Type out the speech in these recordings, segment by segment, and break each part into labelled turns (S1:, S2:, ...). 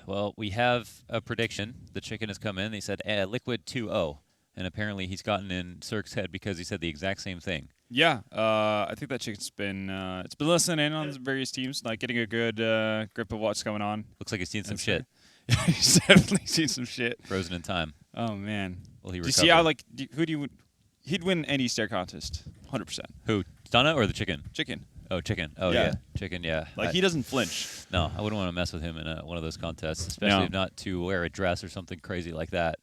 S1: Well, we have a prediction. The chicken has come in. He said Liquid 2-0. And apparently he's gotten in Cirque's head because he said the exact same thing.
S2: Yeah, I think that chicken's been it's been listening in on various teams, like getting a good grip of what's going on.
S1: Looks like he's seen some shit.
S2: He's definitely seen some shit.
S1: Frozen in time.
S2: Oh man.
S1: Well, he
S2: do you see how he'd win any stair contest, 100%.
S1: Who? Stunna or the chicken?
S2: Chicken.
S1: Oh, chicken. Oh yeah, chicken. Yeah.
S2: Like he doesn't flinch.
S1: No, I wouldn't want to mess with him in one of those contests, especially if not to wear a dress or something crazy like that.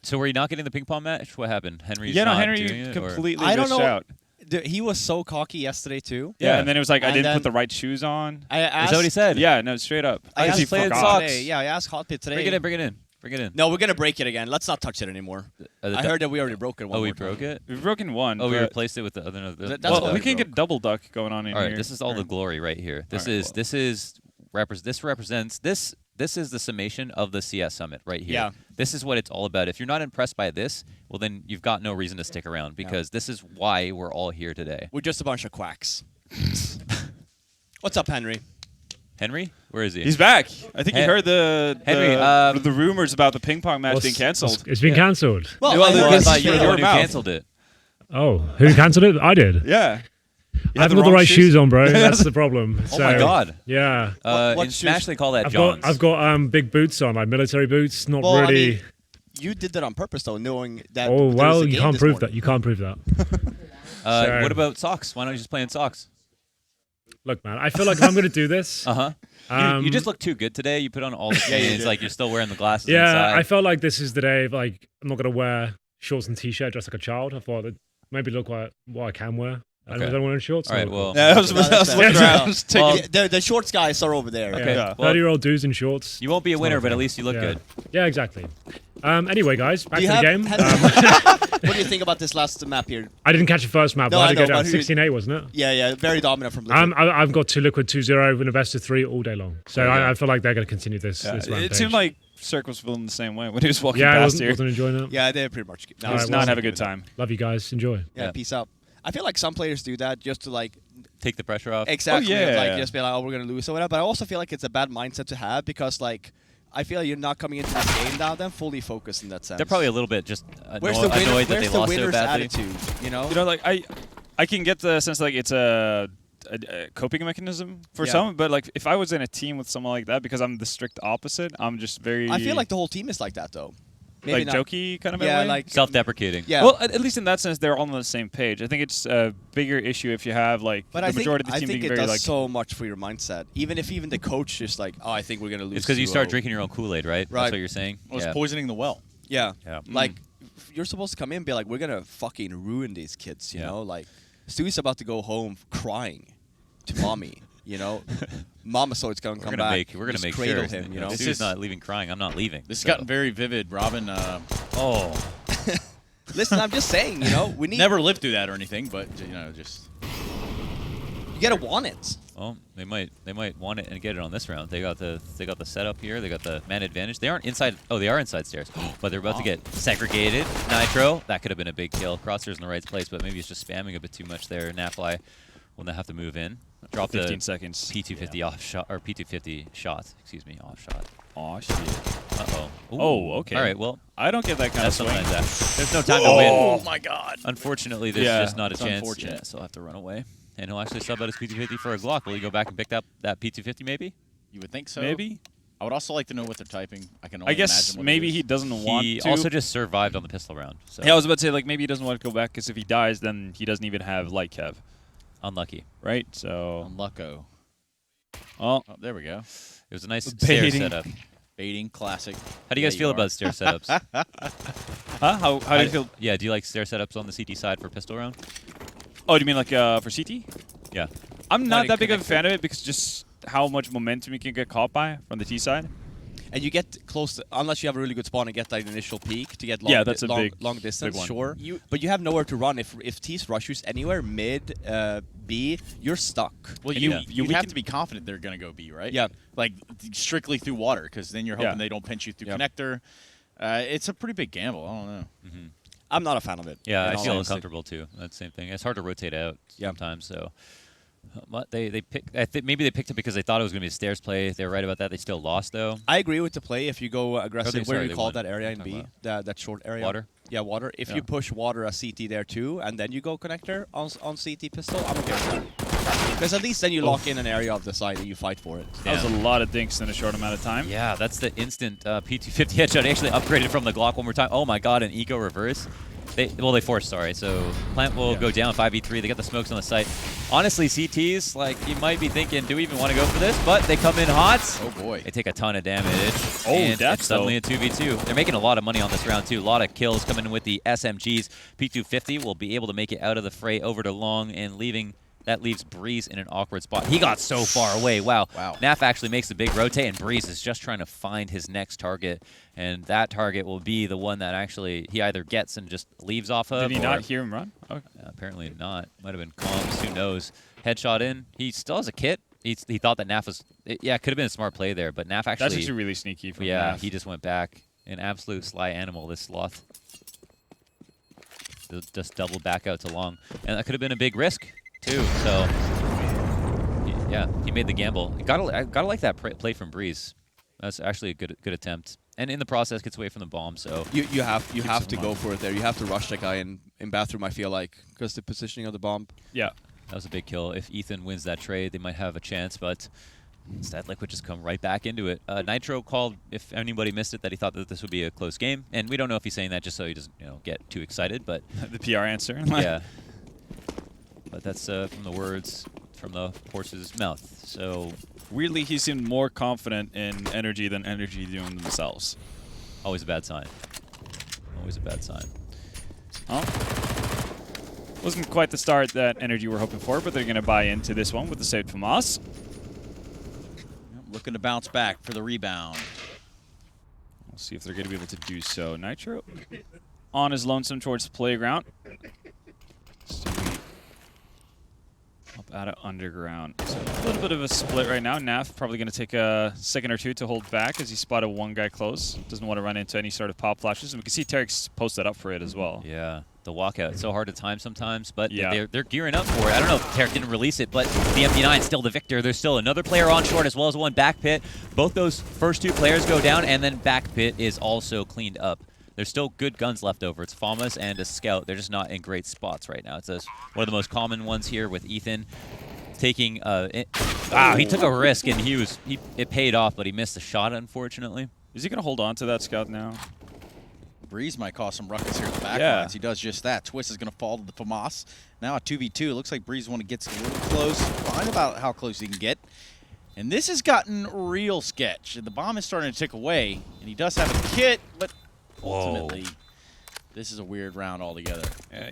S1: So were you not getting the ping pong match? What happened? Henry's not
S2: Henry
S1: doing it,
S2: completely
S3: I don't know.
S2: out.
S3: He was so cocky yesterday too.
S2: Yeah, and then it was like I
S3: And
S2: didn't
S3: then
S2: put the right shoes on.
S3: I asked,
S1: Is that what he said?
S2: Yeah, no, straight up.
S3: I asked
S1: he played
S3: Hotpit
S1: socks.
S3: today. Yeah, I asked Hotpit today.
S1: Bring it in. Bring it in. Bring it in.
S3: No, we're gonna break it again. Let's not touch it anymore. I heard that we already broke it.
S1: Oh, we broke it.
S2: We've broken one.
S1: Oh, we replaced it with the other.
S3: That's
S2: well,
S3: what
S2: we
S3: we
S2: can
S3: broke.
S2: get double duck going on in
S1: All right,
S2: here.
S1: this is all the glory right here. This is this is the summation of the CS Summit right here.
S3: Yeah.
S1: This is what it's all about. If you're not impressed by this, well then you've got no reason to stick around because this is why we're all here today.
S3: We're just a bunch of quacks. What's up, Henry?
S1: Henry, where is he?
S2: He's back. I think you heard the rumors about the ping pong match being cancelled.
S4: It's been cancelled.
S3: Well,
S1: I thought you were the
S2: your
S1: one who
S2: mouth.
S1: canceled it.
S4: Oh, who cancelled it? I did.
S2: Yeah.
S4: I haven't got the right shoes on, bro. That's the problem.
S1: Oh my god.
S4: Yeah.
S1: In Smash they call that
S4: I've
S1: Johns.
S4: got big boots on, like military boots. Not
S3: Well,
S4: really.
S3: I mean, you did that on purpose, though, knowing that.
S4: Oh
S3: there was
S4: well,
S3: a
S4: you
S3: game
S4: can't
S3: this
S4: prove
S3: morning.
S4: that. You can't prove that. So-
S1: What about socks? Why don't you just play in socks?
S4: Look, man, I feel like if I'm going to do this.
S1: You just look too good today. You put on all the chains, like you're still wearing the glasses
S4: Yeah,
S1: inside.
S4: I felt like this is the day. Like I'm not going to wear shorts and t-shirt dressed like a child. I thought that maybe look what I can wear. I don't wear shorts.
S1: All right, well.
S2: Yeah, I was looking around.
S3: The shorts guys are over there.
S1: Okay.
S2: Yeah.
S1: Well,
S4: 30-year-old dudes in shorts.
S1: you won't be a winner, but at least you look good.
S4: Yeah, exactly. Anyway, guys, back
S3: Do
S4: to
S3: you
S4: the game.
S3: what do you think about this last map here?
S4: I didn't catch the first map.
S3: No,
S4: but I
S3: I
S4: had to
S3: know,
S4: go down
S3: but who-
S4: 16-8, wasn't it?
S3: Yeah, very dominant from Liquid.
S4: I've got 2 Liquid 2-0 with a best of 3 all day long. So I feel like they're going to continue this rampage.
S2: It seemed like Cirque was feeling the same way when he was walking
S4: I
S2: past here.
S4: wasn't enjoying it.
S3: Yeah, they're pretty much.
S2: He does not have a good time.
S4: Love you guys. Enjoy.
S3: Yeah, peace out. I feel like some players do that just to like
S1: Take the pressure off.
S3: exactly
S2: Oh, yeah.
S3: like just be like, oh, we're gonna lose or whatever. But I also feel like it's a bad mindset to have because like I feel like you're not coming into this game now then fully focused in that sense.
S1: They're probably a little bit just
S3: Where's the
S1: annoyed that
S3: where's
S1: they
S3: the
S1: lost so
S3: winner's
S1: badly.
S3: attitude? You know.
S2: You know, like I can get the sense like it's a coping mechanism for some, but like if I was in a team with someone like that, because I'm the strict opposite, I'm just very.
S3: I feel like the whole team is like that though. Maybe
S2: like
S3: not.
S2: jokey kind of
S3: Yeah,
S2: way?
S3: like
S1: Self-deprecating.
S3: Yeah.
S2: Well, at least in that sense, they're all on the same page. I think it's a bigger issue if you have like
S3: But
S2: the
S3: I think
S2: majority of the
S3: I
S2: team
S3: think
S2: being
S3: it
S2: very
S3: does
S2: like.
S3: so much for your mindset. Even if the coach is like, oh, I think we're gonna lose.
S1: It's because you start
S3: 2-0.
S1: drinking your own Kool-Aid, right?
S3: Right.
S1: That's what you're saying?
S5: Well, it's poisoning the well.
S3: Yeah.
S1: Yeah.
S3: Like you're supposed to come in and be like, we're gonna fucking ruin these kids. You know, like Stewie's about to go home crying to mommy. You know, Mama so it's gonna come back.
S1: We're gonna
S3: just
S1: make
S3: cradle
S1: sure.
S3: him. You know,
S1: This is not leaving crying. I'm not leaving.
S5: This has gotten very vivid, Robin.
S3: Listen, I'm just saying. You know, we need
S5: Never lived through that or anything, but you know, just
S3: you gotta want it.
S1: Well, they might want it and get it on this round. They got the setup here. They got the man advantage. They aren't inside. Oh, they are inside stairs, but they're about to get segregated. Nitro. That could have been a big kill. Crosshairs in the right place, but maybe it's just spamming a bit too much there. Napfly will now have to move in. Drop
S2: 15
S1: the
S2: seconds.
S1: P250 off shot or P250 shot. Excuse me, off shot.
S2: Oh shit.
S1: Uh-oh. Ooh.
S2: Oh, okay.
S1: All right, well,
S2: I don't get that kind
S1: that's
S2: of swing.
S1: sometimes that. There's no time to win.
S5: oh my god.
S1: Unfortunately, there's
S2: Yeah,
S1: just not a
S5: it's
S1: chance.
S5: unfortunate.
S1: Yeah, so I'll have to run away. And he'll actually sub out his P250 for a Glock. Will he go back and pick up that P250 maybe?
S5: You would think so.
S2: Maybe.
S5: I would also like to know what they're typing. I can only
S2: I guess
S5: imagine what
S2: maybe
S5: it is.
S2: he doesn't want
S1: He
S2: to.
S1: also just survived on the pistol round. So
S2: Yeah, I was about to say like maybe he doesn't want to go back because if he dies, then he doesn't even have light kev,
S1: unlucky.
S2: right? So.
S5: Unlucko.
S2: Oh.
S5: Oh, there we go.
S1: It was a nice stair
S2: Baiting.
S1: setup.
S5: Baiting classic.
S1: How do you guys feel about stair setups?
S2: Huh? How do you feel?
S1: Yeah, do you like stair setups on the CT side for pistol round?
S2: Oh, do you mean like for CT?
S1: Yeah.
S2: I'm not
S3: it
S2: that big of a
S3: connected.
S2: fan of it because just how much momentum you can get caught by from the T side.
S3: And you get close to, unless you have a really good spawn and get that initial peak to get long,
S2: Yeah, that's a
S3: long
S2: big
S3: distance,
S2: one.
S3: sure. But you have nowhere to run. If T's rush you anywhere mid B, you're stuck.
S5: Well,
S1: Yeah.
S5: you have to be confident they're going to go B, right?
S3: Yeah.
S5: Like strictly through water, because then you're hoping
S2: Yeah.
S5: they don't pinch you through
S2: Yep.
S5: connector. It's a pretty big gamble. I don't know.
S3: I'm not a fan of it.
S1: Yeah,
S3: in
S1: I
S3: all
S1: feel
S3: honesty.
S1: uncomfortable too. That's the same thing. It's hard to rotate out
S3: Yeah.
S1: sometimes, so They picked. I think maybe they picked it because they thought it was going to be a stairs play. They were right about that. They still lost though.
S3: I agree with the play. If you go aggressive,
S1: sorry,
S3: where
S1: they
S3: you call
S1: won.
S3: that area in
S1: What are
S3: B,
S1: you
S3: that short area.
S1: Water?
S3: Yeah, water. If
S2: Yeah.
S3: you push water as CT there too, and then you go connector on CT pistol, I'm okay with that. Because at least then you lock in an area of the side and you fight for it.
S2: That was a lot of dinks in a short amount of time.
S1: Yeah, that's the instant P250 headshot. He actually upgraded from the Glock one more time. Oh my god, an eco reverse. They forced, sorry. So Plant will go down 5v3. They got the smokes on the site. Honestly, CTs, like, you might be thinking, do we even want to go for this? But they come in hot.
S5: Oh boy.
S1: They take a ton of damage.
S2: Oh,
S1: and
S2: that's
S1: it's suddenly a 2v2. They're making a lot of money on this round, too. A lot of kills coming in with the SMGs. P250 will be able to make it out of the fray over to Long and leaving. That leaves Breeze in an awkward spot. He got so far away. Wow.
S5: Wow.
S1: Naf actually makes the big rotate, and Breeze is just trying to find his next target. And that target will be the one that actually he either gets and just leaves off of.
S2: Did he
S1: or
S2: not hear him run? Oh.
S1: apparently not. Might have been comms. Who knows? Headshot in. He still has a kit. He thought that Naf was... It could have been a smart play there, but Naf actually...
S2: That's actually really sneaky from
S1: Yeah,
S2: Naf.
S1: he just went back. An absolute sly animal, this Sloth. Just doubled back out to Long. And that could have been a big risk, too. So... Yeah, he made the gamble. Gotta like that play from Breeze. That's actually a good attempt. And in the process, gets away from the bomb. So
S3: You have to
S2: him
S3: go
S2: up.
S3: for it there. You have to rush that guy in bathroom. I feel like because the positioning of the bomb.
S2: Yeah.
S1: that was a big kill. If Ethan wins that trade, they might have a chance. But instead, Liquid just come right back into it. Nitro called, if anybody missed it, that he thought that this would be a close game. And we don't know if he's saying that just so he doesn't, get too excited. But
S2: The PR answer.
S1: yeah. But that's from the words from the horse's mouth. So
S2: Weirdly, he seemed more confident in NRG than NRG doing themselves.
S1: always a bad sign. Always a bad sign.
S2: Oh. Wasn't quite the start that NRG were hoping for, but they're going to buy into this one with the save from us.
S5: Looking to bounce back for the rebound.
S2: We'll see if they're going to be able to do so. Nitro on his lonesome towards the playground. Stewie up out of underground. So a little bit of a split right now. Naf probably going to take a second or two to hold back as he spotted one guy close. Doesn't want to run into any sort of pop flashes. And we can see Tarek's posted up for it as well.
S1: Yeah, the walkout. It's so hard to time sometimes, but
S2: Yeah.
S1: they're gearing up for it. I don't know if Tarek didn't release it, but the MD9 still the victor. There's still another player on short as well as one back pit. Both those first two players go down, and then back pit is also cleaned up. There's still good guns left over. It's Famas and a Scout. They're just not in great spots right now. It's one of the most common ones here with Ethan taking. He took a risk and it paid off, but he missed the shot unfortunately.
S2: Is he going to hold on to that scout now?
S5: Breeze might cause some ruckus here at the back
S2: Yeah.
S5: lines. He does just that. Twist is going to fall to the FAMAS. Now a 2v2. It looks like Breeze gets a little close. Find about how close he can get. And this has gotten real sketch. The bomb is starting to tick away. And he does have a kit, but ultimately, this is a weird round altogether.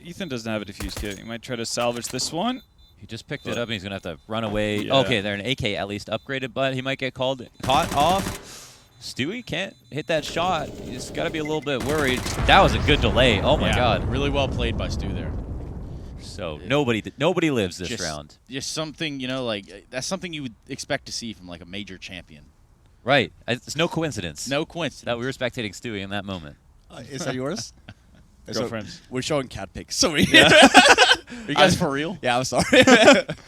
S2: Ethan doesn't have a defuse kit. He might try to salvage this one.
S1: He just picked it up and he's gonna have to run away.
S2: Yeah.
S1: Okay, they're an AK at least upgraded, but he might get caught off. Stewie can't hit that shot. He's got to be a little bit worried. That was a good delay. Oh my
S5: Yeah,
S1: god.
S5: Really well played by Stu there.
S1: So nobody lives this round.
S5: Just something, that's something you would expect to see from like a major champion.
S1: Right. It's no coincidence.
S5: No coincidence.
S1: That we were spectating Stewie in that moment.
S3: Is that yours?
S2: Girlfriends.
S3: We're showing cat pics. Sorry.
S5: Are you guys for real?
S3: Yeah, I'm sorry.
S5: Is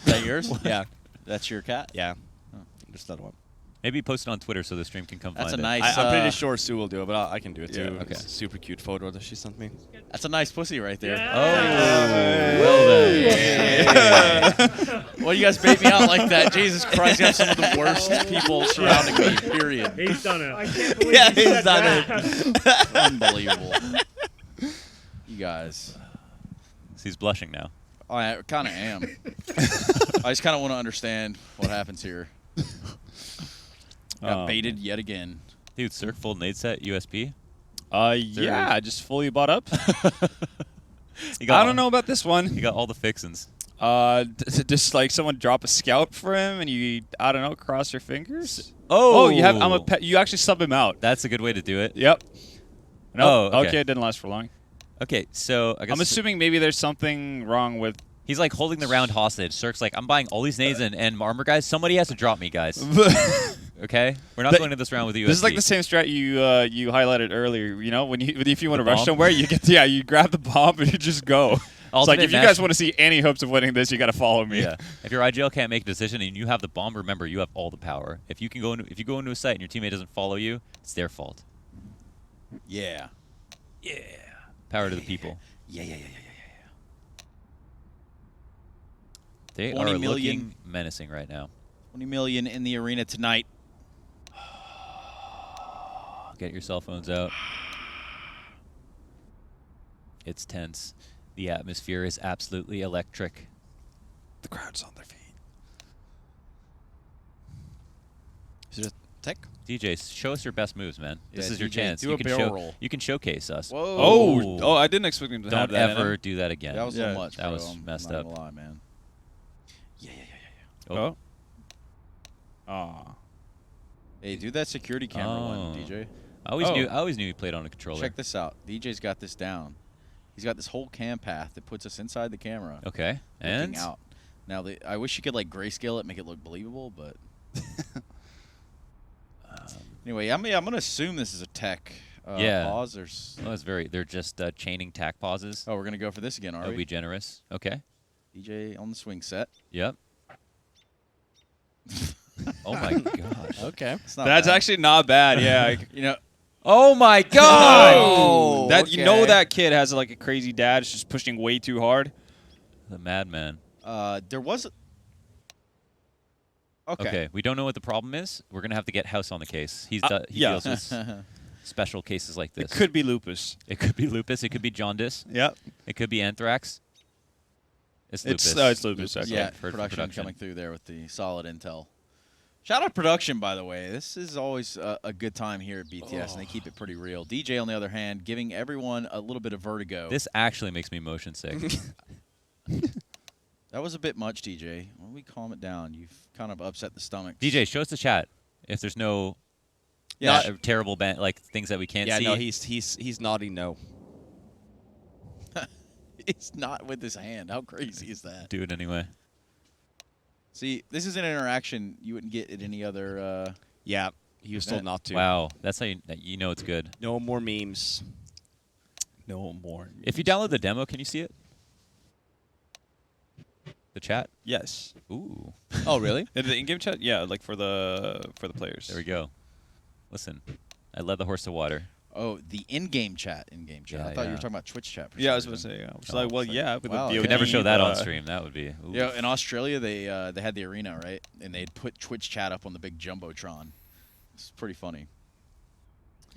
S5: that yours?
S3: Yeah.
S5: That's your cat?
S3: Yeah. Just that one.
S1: Maybe post it on Twitter so the stream can come
S5: That's
S1: find
S5: a
S1: it.
S5: nice.
S3: I'm pretty sure Sue will do it, but I can do it too.
S2: Yeah.
S1: Okay.
S3: It's a super cute photo that she sent me.
S5: That's a nice pussy right there.
S1: Well then.
S5: Well, you guys bait me out like that. Jesus Christ, you have some of the worst people surrounding me, period.
S4: He's done it.
S6: I can't believe
S3: Yeah,
S6: you
S3: he's
S6: said
S3: done
S6: that.
S5: Unbelievable. You guys.
S1: He's blushing now.
S5: I kind of am. I just kind of want to understand what happens here. Got baited yet again.
S1: Dude, Cirque full nade set USP.
S2: Yeah, just fully bought up.
S1: He got
S2: I don't know about this one.
S1: He got all the fixins.
S2: Just like someone drop a scout for him and you, I don't know, cross your fingers.
S1: Oh,
S2: you have. You actually sub him out.
S1: That's a good way to do it.
S2: Yep. No.
S1: Oh, okay.
S2: Okay, it didn't last for long.
S1: Okay, so I guess
S2: I'm assuming maybe there's something wrong with.
S1: he's like holding the round hostage. Cirque's like, I'm buying all these nades and armor guys. Somebody has to drop me, guys. Okay, we're not
S2: That-
S1: going to this round with USP.
S2: This is like the same strat you highlighted earlier. You know, if you want to
S1: The
S2: rush
S1: bomb?
S2: somewhere, you you grab the bomb and you just go. It's like, if you guys want to see any hopes of winning this, you got to follow me.
S1: Yeah. If your IGL can't make a decision and you have the bomb, remember you have all the power. If you go into a site and your teammate doesn't follow you, it's their fault.
S5: Yeah.
S1: Yeah. Power to the people.
S5: Yeah.
S1: They
S5: 20
S1: are
S5: million.
S1: looking menacing right now.
S5: 20 million in the arena tonight.
S1: Get your cell phones out. It's tense. The atmosphere is absolutely electric.
S2: The crowd's on their feet.
S3: Is it a tech?
S1: DJ, show us your best moves, man. This
S5: Yeah,
S1: is your
S5: DJ,
S1: chance.
S5: do
S1: You
S5: a
S1: can
S5: barrel roll.
S1: You can showcase us.
S5: Whoa.
S2: Oh, I didn't expect him to have
S1: Don't
S2: that in
S1: ever
S2: him.
S1: do that again.
S5: That was a
S2: Yeah,
S5: little much,
S1: that
S5: bro.
S1: was
S5: I'm
S1: messed
S5: not
S1: up.
S5: gonna lie, man. Yeah.
S2: Oh. Aw.
S5: Hey, do that security camera one,
S1: Oh.
S5: DJ.
S1: I always knew he played on a controller.
S5: Check this out. DJ's got this down. He's got this whole cam path that puts us inside the camera.
S1: Okay. And
S5: Looking out. Now, I wish you could like grayscale it, make it look believable, but anyway, I'm gonna assume this is a tech
S1: Yeah.
S5: pause.
S1: well, it's they're just chaining tack pauses.
S5: Oh, we're gonna go for this again, are
S1: That would
S5: we?
S1: be generous. Okay.
S5: DJ on the swing set.
S1: Yep. Oh my gosh.
S3: Okay.
S5: It's not
S2: That's
S5: bad.
S2: actually not bad. Yeah.
S5: you know.
S1: Oh my god!
S3: Oh,
S2: That you know
S3: okay.
S2: that kid has like a crazy dad. It's just pushing way too hard.
S1: The madman.
S5: There was.
S1: Okay. We don't know what the problem is. We're gonna have to get House on the case. He
S2: yeah.
S1: deals with special cases like this.
S2: It could be lupus.
S1: It could be lupus. It could be jaundice.
S2: Yep.
S1: It could be anthrax. It's lupus.
S2: It's lupus. Okay.
S5: Yeah,
S1: for
S5: production coming through there with the solid intel. Shout out production, by the way. This is always a good time here at BTS, and they keep it pretty real. DJ, on the other hand, giving everyone a little bit of vertigo.
S1: This actually makes me motion sick.
S5: That was a bit much, DJ. Why don't we calm it down? You've kind of upset the stomach.
S1: DJ, show us the chat. If there's no terrible like things that we can't
S3: Yeah,
S1: see.
S3: no, he's nodding no.
S5: It's not with his hand. How crazy is that?
S1: do it anyway.
S5: See, this is an interaction you wouldn't get at any other.
S3: Yeah, he was told not to.
S1: Wow, that's how you know it's good.
S3: No more memes.
S2: No more.
S1: If you download the demo, can you see it? The chat?
S2: Yes.
S1: Ooh.
S3: Oh, really?
S2: In the in-game chat, yeah, like for the players.
S1: There we go. Listen, I led the horse to water.
S5: Oh, the in-game chat.
S1: Yeah,
S5: I thought you
S1: yeah.
S5: were talking about Twitch chat. For
S2: Yeah, I
S5: some
S2: was about to
S5: reason.
S2: say. I was
S1: Oh,
S2: like, well,
S5: it's like,
S2: yeah, with
S5: wow.
S2: the
S5: You
S1: Could
S2: VOD,
S1: never show that on
S2: uh,
S1: stream. That would be. Ooh.
S5: Yeah, in Australia they had the arena, right? And they'd put Twitch chat up on the big jumbotron. It's pretty funny.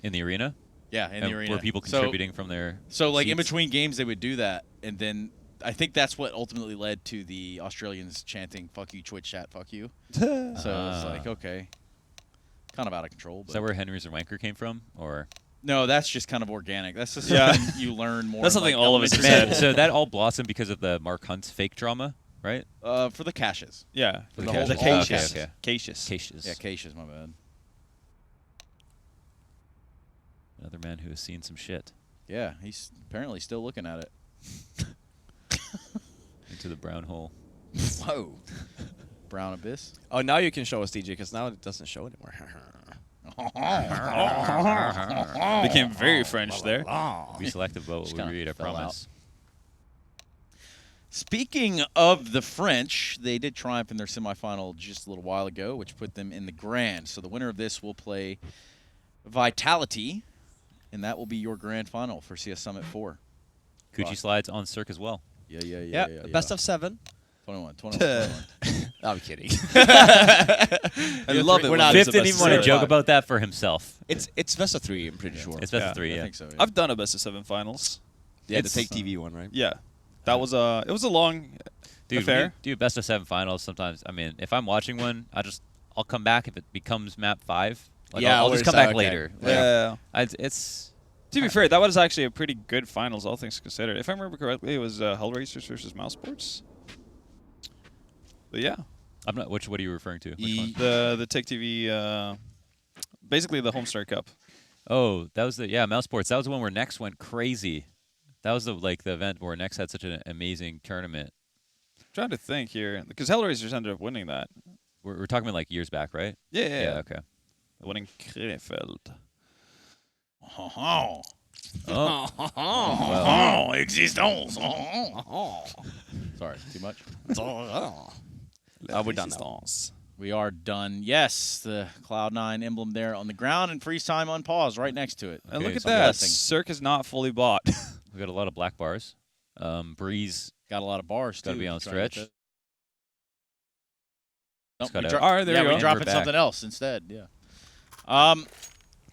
S1: In the arena?
S5: Yeah, in the arena.
S1: Were people contributing from their
S5: So like in
S1: seats?
S5: between games they would do that, and then I think that's what ultimately led to the Australians chanting "Fuck you, Twitch chat, fuck you." So it's like, okay, kind of out of control.
S1: Is
S5: But
S1: that where Henry's and Wanker came from? Or
S5: no, that's just kind of organic. That's just
S2: Yeah.
S5: something you learn more.
S2: That's
S5: in,
S2: something
S5: like,
S2: all of us have
S5: elementary
S2: said.
S1: so that all blossomed because of the Mark Hunt's fake drama, right?
S5: school. For the caches.
S2: Yeah.
S5: For
S1: the
S5: the whole
S1: caches.
S5: all
S1: Oh, okay,
S5: caches.
S1: okay.
S2: Caches.
S1: Caches.
S5: Yeah, caches. My bad.
S1: Another man who has seen some shit
S5: Yeah, he's apparently still looking at it.
S1: into the brown hole.
S5: Whoa. Brown abyss.
S3: Oh, now you can show us DJ because now it doesn't show anymore.
S2: Became very French there.
S1: Be selective about
S5: Just
S1: what we
S5: kinda
S1: read, I
S5: fell
S1: promise.
S5: Speaking of the French, they did triumph in their semifinal just a little while ago, which put them in the grand. So the winner of this will play Vitality, and that will be your grand final for CS Summit 4.
S1: Coochie slides on Cirque as well.
S5: Yeah.
S3: Best of 7.
S5: 21.
S3: I'm kidding.
S2: I love it.
S3: We're
S2: when
S3: not
S2: it's
S1: Fifth
S2: a
S1: didn't
S2: best
S1: even want to
S2: of
S1: joke
S2: seven.
S1: about that for himself.
S3: It's best of 3. I'm pretty sure.
S1: It's best
S2: Yeah,
S1: of 3,
S5: I
S1: yeah.
S5: think so. Yeah.
S2: I've done a best of 7 finals.
S3: Yeah, the
S1: it's-
S3: Take TV one, right?
S2: Yeah. That was it was a long
S1: Dude,
S2: affair.
S1: we do best of 7 finals sometimes. I mean, if I'm watching one, I'll come back if it becomes map 5. Like,
S3: Yeah,
S1: I'll
S3: or
S1: just
S3: is
S1: come
S3: that
S1: back
S3: okay?
S1: later. Like,
S2: Yeah.
S1: it's
S2: To be fair, that was actually a pretty good finals, all things considered. If I remember correctly, it was Hellraisers versus Mousesports. But yeah,
S1: I'm not. What are you referring to? Which one?
S2: the Tech TV, basically the Homestar Cup.
S1: Oh, that was the Mouse Sports. That was the one where Nex went crazy. That was the event where Nex had such an amazing tournament.
S2: I'm trying to think here because Hellraisers ended up winning that.
S1: We're talking about like years back, right?
S2: Yeah.
S1: Okay.
S2: Winning Krefeld.
S5: Oh.
S1: Oh,
S5: Oh, existence. Sorry, too much?
S3: We're done now.
S5: We are done. Yes, the Cloud9 emblem there on the ground and freeze time on pause right next to it.
S2: And look at
S1: so
S2: that.
S5: guessing.
S2: Cirque is not fully bought.
S1: we got a lot of black bars. Breeze
S5: Got a lot of bars, too.
S1: got to be on
S5: Trying to get
S1: stretch.
S5: that- Nope,
S1: gotta-
S5: we dro-
S2: All right, there
S5: yeah,
S2: you
S5: we're
S2: go.
S5: dropping
S1: We're back.
S5: something else instead. Yeah.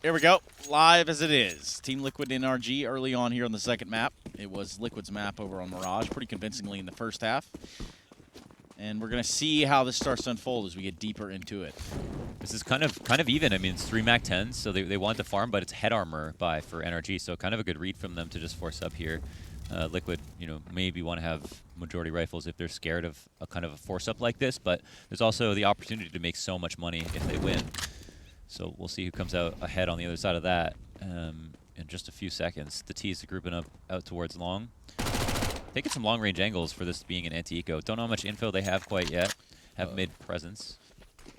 S5: Here we go. Live as it is. Team Liquid NRG early on here on the second map. It was Liquid's map over on Mirage, pretty convincingly in the first half. And we're gonna see how this starts to unfold as we get deeper into it.
S1: This is kind of even. I mean, it's 3 Mac 10s, so they want to farm, but it's head armor buy for NRG, so kind of a good read from them to just force up here. Liquid, maybe want to have majority rifles if they're scared of a kind of a force up like this, but there's also the opportunity to make so much money if they win. So we'll see who comes out ahead on the other side of that in just a few seconds. The T's grouping up out towards long. Taking some long-range angles for this being an anti-eco. Don't know how much info they have quite yet. Have mid presence.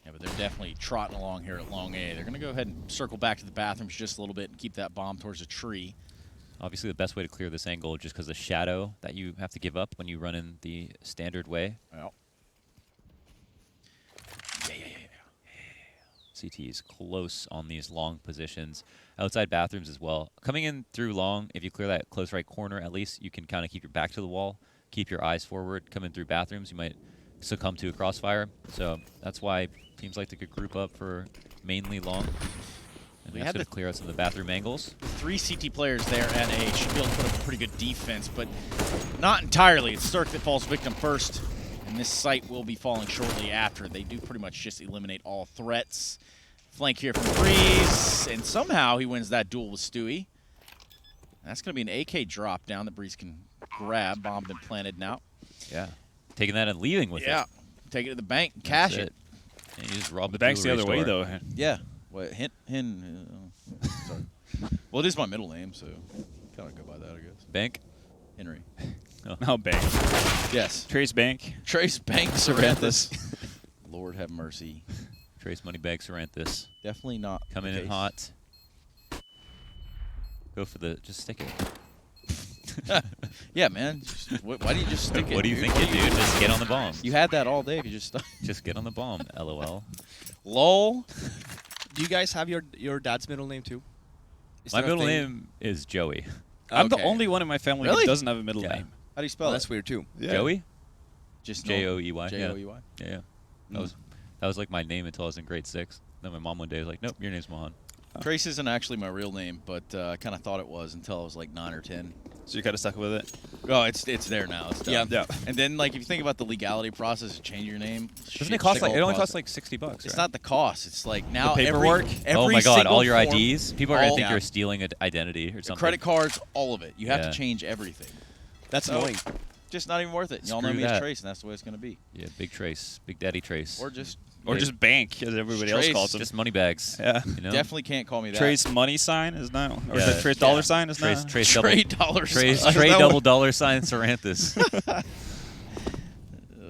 S5: Yeah, but they're definitely trotting along here at long A. They're gonna go ahead and circle back to the bathrooms just a little bit and keep that bomb towards a tree.
S1: Obviously, the best way to clear this angle just because the shadow that you have to give up when you run in the standard way.
S5: Well.
S1: CT is close on these long positions. Outside bathrooms as well. Coming in through long, if you clear that close right corner, at least you can kind of keep your back to the wall, keep your eyes forward. Come in through bathrooms, you might succumb to a crossfire. So that's why teams like to group up for mainly long. And
S5: We
S1: that's
S5: had
S1: going to clear out some of the bathroom angles.
S5: 3 CT players there at A should be able to put up a pretty good defense, but not entirely. It's Cirque that falls victim first, and this site will be falling shortly after. They do pretty much just eliminate all threats. Flank here from Breeze, and somehow he wins that duel with Stewie. That's going to be an AK drop down that Breeze can grab. Bomb been planted now.
S1: Yeah. Taking that and leaving with
S5: Yeah,
S1: it.
S5: take it to the bank and cash
S1: That's
S5: it.
S1: And you just rob
S2: The bank's the
S1: jewelry
S2: other way,
S1: store.
S2: though.
S5: Yeah. What, sorry. Well, it is my middle name, so kind of go by that, I guess.
S1: Bank.
S5: Henry.
S2: Oh, Bank.
S5: Yes.
S2: Trace Bank.
S5: Trace Bank Saranthus. Lord have mercy.
S1: Trace Moneybank Saranthus.
S5: Definitely not.
S1: Coming
S5: the
S1: in
S5: case.
S1: hot. Go for the, just stick it.
S5: Yeah, man. Why do you just stick it?
S1: What do you think you do? Just get on the bomb.
S5: You had that all day if you just stuck.
S1: Just get on the bomb, LOL.
S5: Lol.
S3: Do you guys have your dad's middle name too? Is
S1: My
S3: that a
S1: middle
S3: thing?
S1: name is Joey.
S2: I'm the
S3: Okay.
S2: only one in my family
S5: Really?
S2: who doesn't have a middle
S1: Yeah.
S2: name.
S5: How do you spell
S3: Oh,
S5: it?
S3: that's weird too.
S2: Yeah.
S1: Joey?
S5: Just
S1: Joey.
S5: Joey.
S1: Yeah. That was like my name until I was in grade 6. Then my mom one day was like, nope, your name's Mohan.
S5: Trace isn't actually my real name, but I kind of thought it was until I was like 9 or 10.
S2: So you kind of stuck with it.
S5: Oh, it's there now. It's done.
S2: Yeah.
S5: And then like if you think about the legality process of changing your name,
S1: Doesn't it cost like, it only costs like $60,
S5: It's
S1: right?
S5: not the cost. It's like now
S2: The paperwork?
S5: Every
S1: Oh my god,
S5: single
S1: all your
S5: form,
S1: IDs? People are going to
S5: all-
S1: think
S5: yeah.
S1: you're stealing an identity or
S5: The
S1: something.
S5: credit cards, all of it. You have
S1: Yeah.
S5: to change everything.
S3: That's
S5: So-
S3: annoying.
S5: Just not even worth it. Y'all know
S1: Screw
S5: me as
S1: that.
S5: Trace, and that's the way it's going to be.
S1: Yeah, Big Trace. Big Daddy Trace.
S5: Or just
S2: Or just Bank, as everybody else
S5: Trace,
S2: calls him.
S1: just money bags.
S2: Yeah.
S1: You know?
S5: definitely can't call me that.
S2: Trace money sign is not, or
S1: Yeah.
S2: is it Trace dollar sign is
S1: Trace,
S2: not?
S1: Trace double.
S5: Trade dollars.
S1: Trace,
S5: Is
S1: Trey
S5: that
S1: double
S5: what-
S1: dollar sign Saranthus.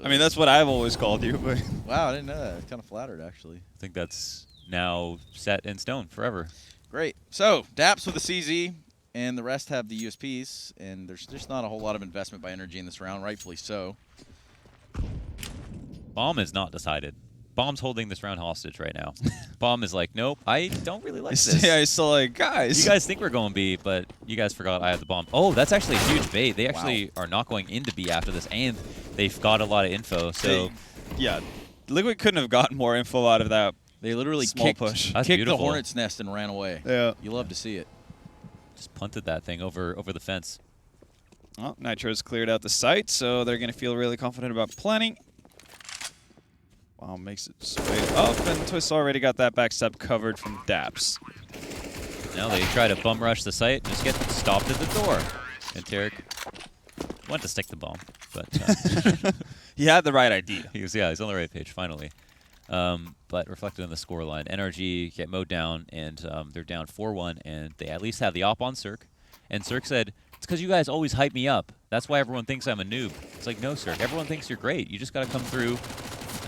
S2: I mean, that's what I've always called you, but
S5: Wow, I didn't know that. I'm kind of flattered, actually.
S1: I think that's now set in stone forever.
S5: Great. So, Daps with the CZ, and the rest have the USPs, and there's just not a whole lot of investment by NRG in this round, rightfully so.
S1: Bomb is not decided. Bomb's holding this round hostage right now. Bomb is like, nope, I don't really like this.
S2: yeah, it's still like, guys.
S1: You guys think we're going B, but you guys forgot I have the bomb. Oh, that's actually a huge bait. They actually are not going into B after this, and they've got a lot of info. So
S2: yeah, Liquid couldn't have gotten more info out of that.
S5: They literally
S2: Small
S5: kicked,
S2: push.
S1: That's
S5: kicked the
S1: beautiful.
S5: hornet's nest and ran away.
S2: Yeah.
S5: You love to see it.
S1: just punted that thing over the fence.
S2: Well, Nitro's cleared out the site, so they're going to feel really confident about planning. Wow, makes its way up, and Twist already got that backstep covered from Daps.
S1: Now they try to bum rush the site, just get stopped at the door. And Tarek went to stick the bomb, but
S2: He had the right idea.
S1: he's on the right page finally. But reflected on the scoreline, NRG get mowed down, and they're down 4-1, and they at least have the op on Cirque. And Cirque said, it's because you guys always hype me up. That's why everyone thinks I'm a noob. It's like, no, Cirque. Everyone thinks you're great. You just got to come through,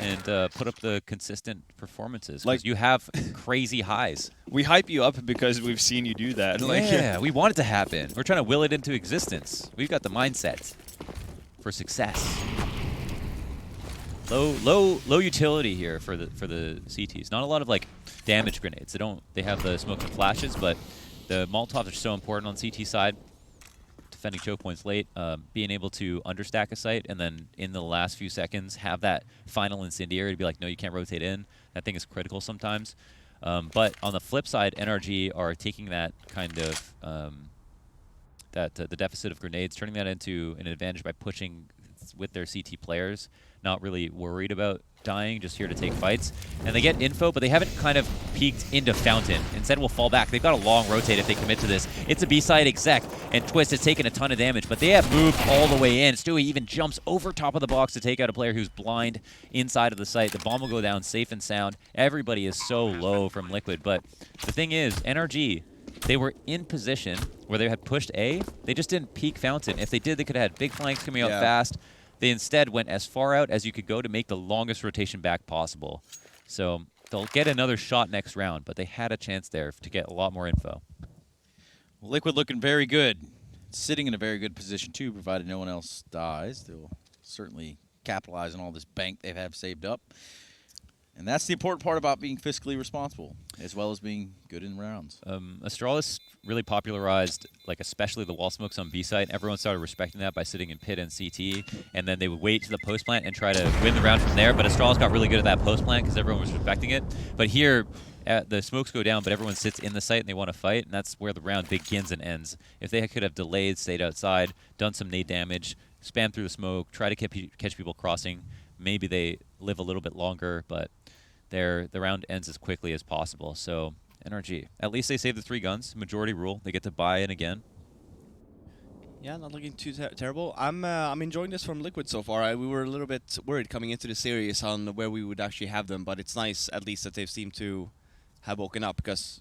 S1: and put up the consistent performances.
S2: Like-
S1: Like you have crazy highs.
S2: We hype you up because we've seen you do that.
S1: Yeah, we want it to happen. We're trying to will it into existence. We've got the mindset for success. Low utility here for the CTs. Not a lot of like damage grenades. They have the smoke and flashes, but the Molotovs are so important on CT side. Defending choke points late, being able to understack a site, and then in the last few seconds have that final incendiary to be like, no, you can't rotate in. That thing is critical sometimes. But on the flip side, NRG are taking that kind of the deficit of grenades, turning that into an advantage by pushing with their CT players, not really worried about dying, just here to take fights. And they get info, but they haven't kind of peeked into Fountain. Instead, will fall back. They've got a long rotate if they commit to this. It's a B-side exec, and Twist has taken a ton of damage, but they have moved all the way in. Stewie even jumps over top of the box to take out a player who's blind inside of the site. The bomb will go down safe and sound. Everybody is so low from Liquid, but the thing is, NRG, they were in position where they had pushed A. They just didn't peek Fountain. If they did, they could have had big flanks coming out fast. They instead went as far out as you could go to make the longest rotation back possible. So they'll get another shot next round, but they had a chance there to get a lot more info.
S5: Well, Liquid looking very good. Sitting in a very good position, too, provided no one else dies. They'll certainly capitalize on all this bank they have saved up. And that's the important part about being fiscally responsible, as well as being good in rounds.
S1: Astralis really popularized, like especially the wall smokes on B site. Everyone started respecting that by sitting in pit and CT, and then they would wait to the post plant and try to win the round from there. But Astralis got really good at that post plant because everyone was respecting it. But here, the smokes go down, but everyone sits in the site and they want to fight, and that's where the round begins and ends. If they could have delayed, stayed outside, done some nade damage, spam through the smoke, try to catch people crossing, maybe they live a little bit longer, but the round ends as quickly as possible. So NRG, at least they save the 3 guns. Majority rule. They get to buy in again.
S3: Yeah, not looking too terrible. I'm enjoying this from Liquid so far. We were a little bit worried coming into the series on where we would actually have them, but it's nice at least that they've seemed to have woken up, because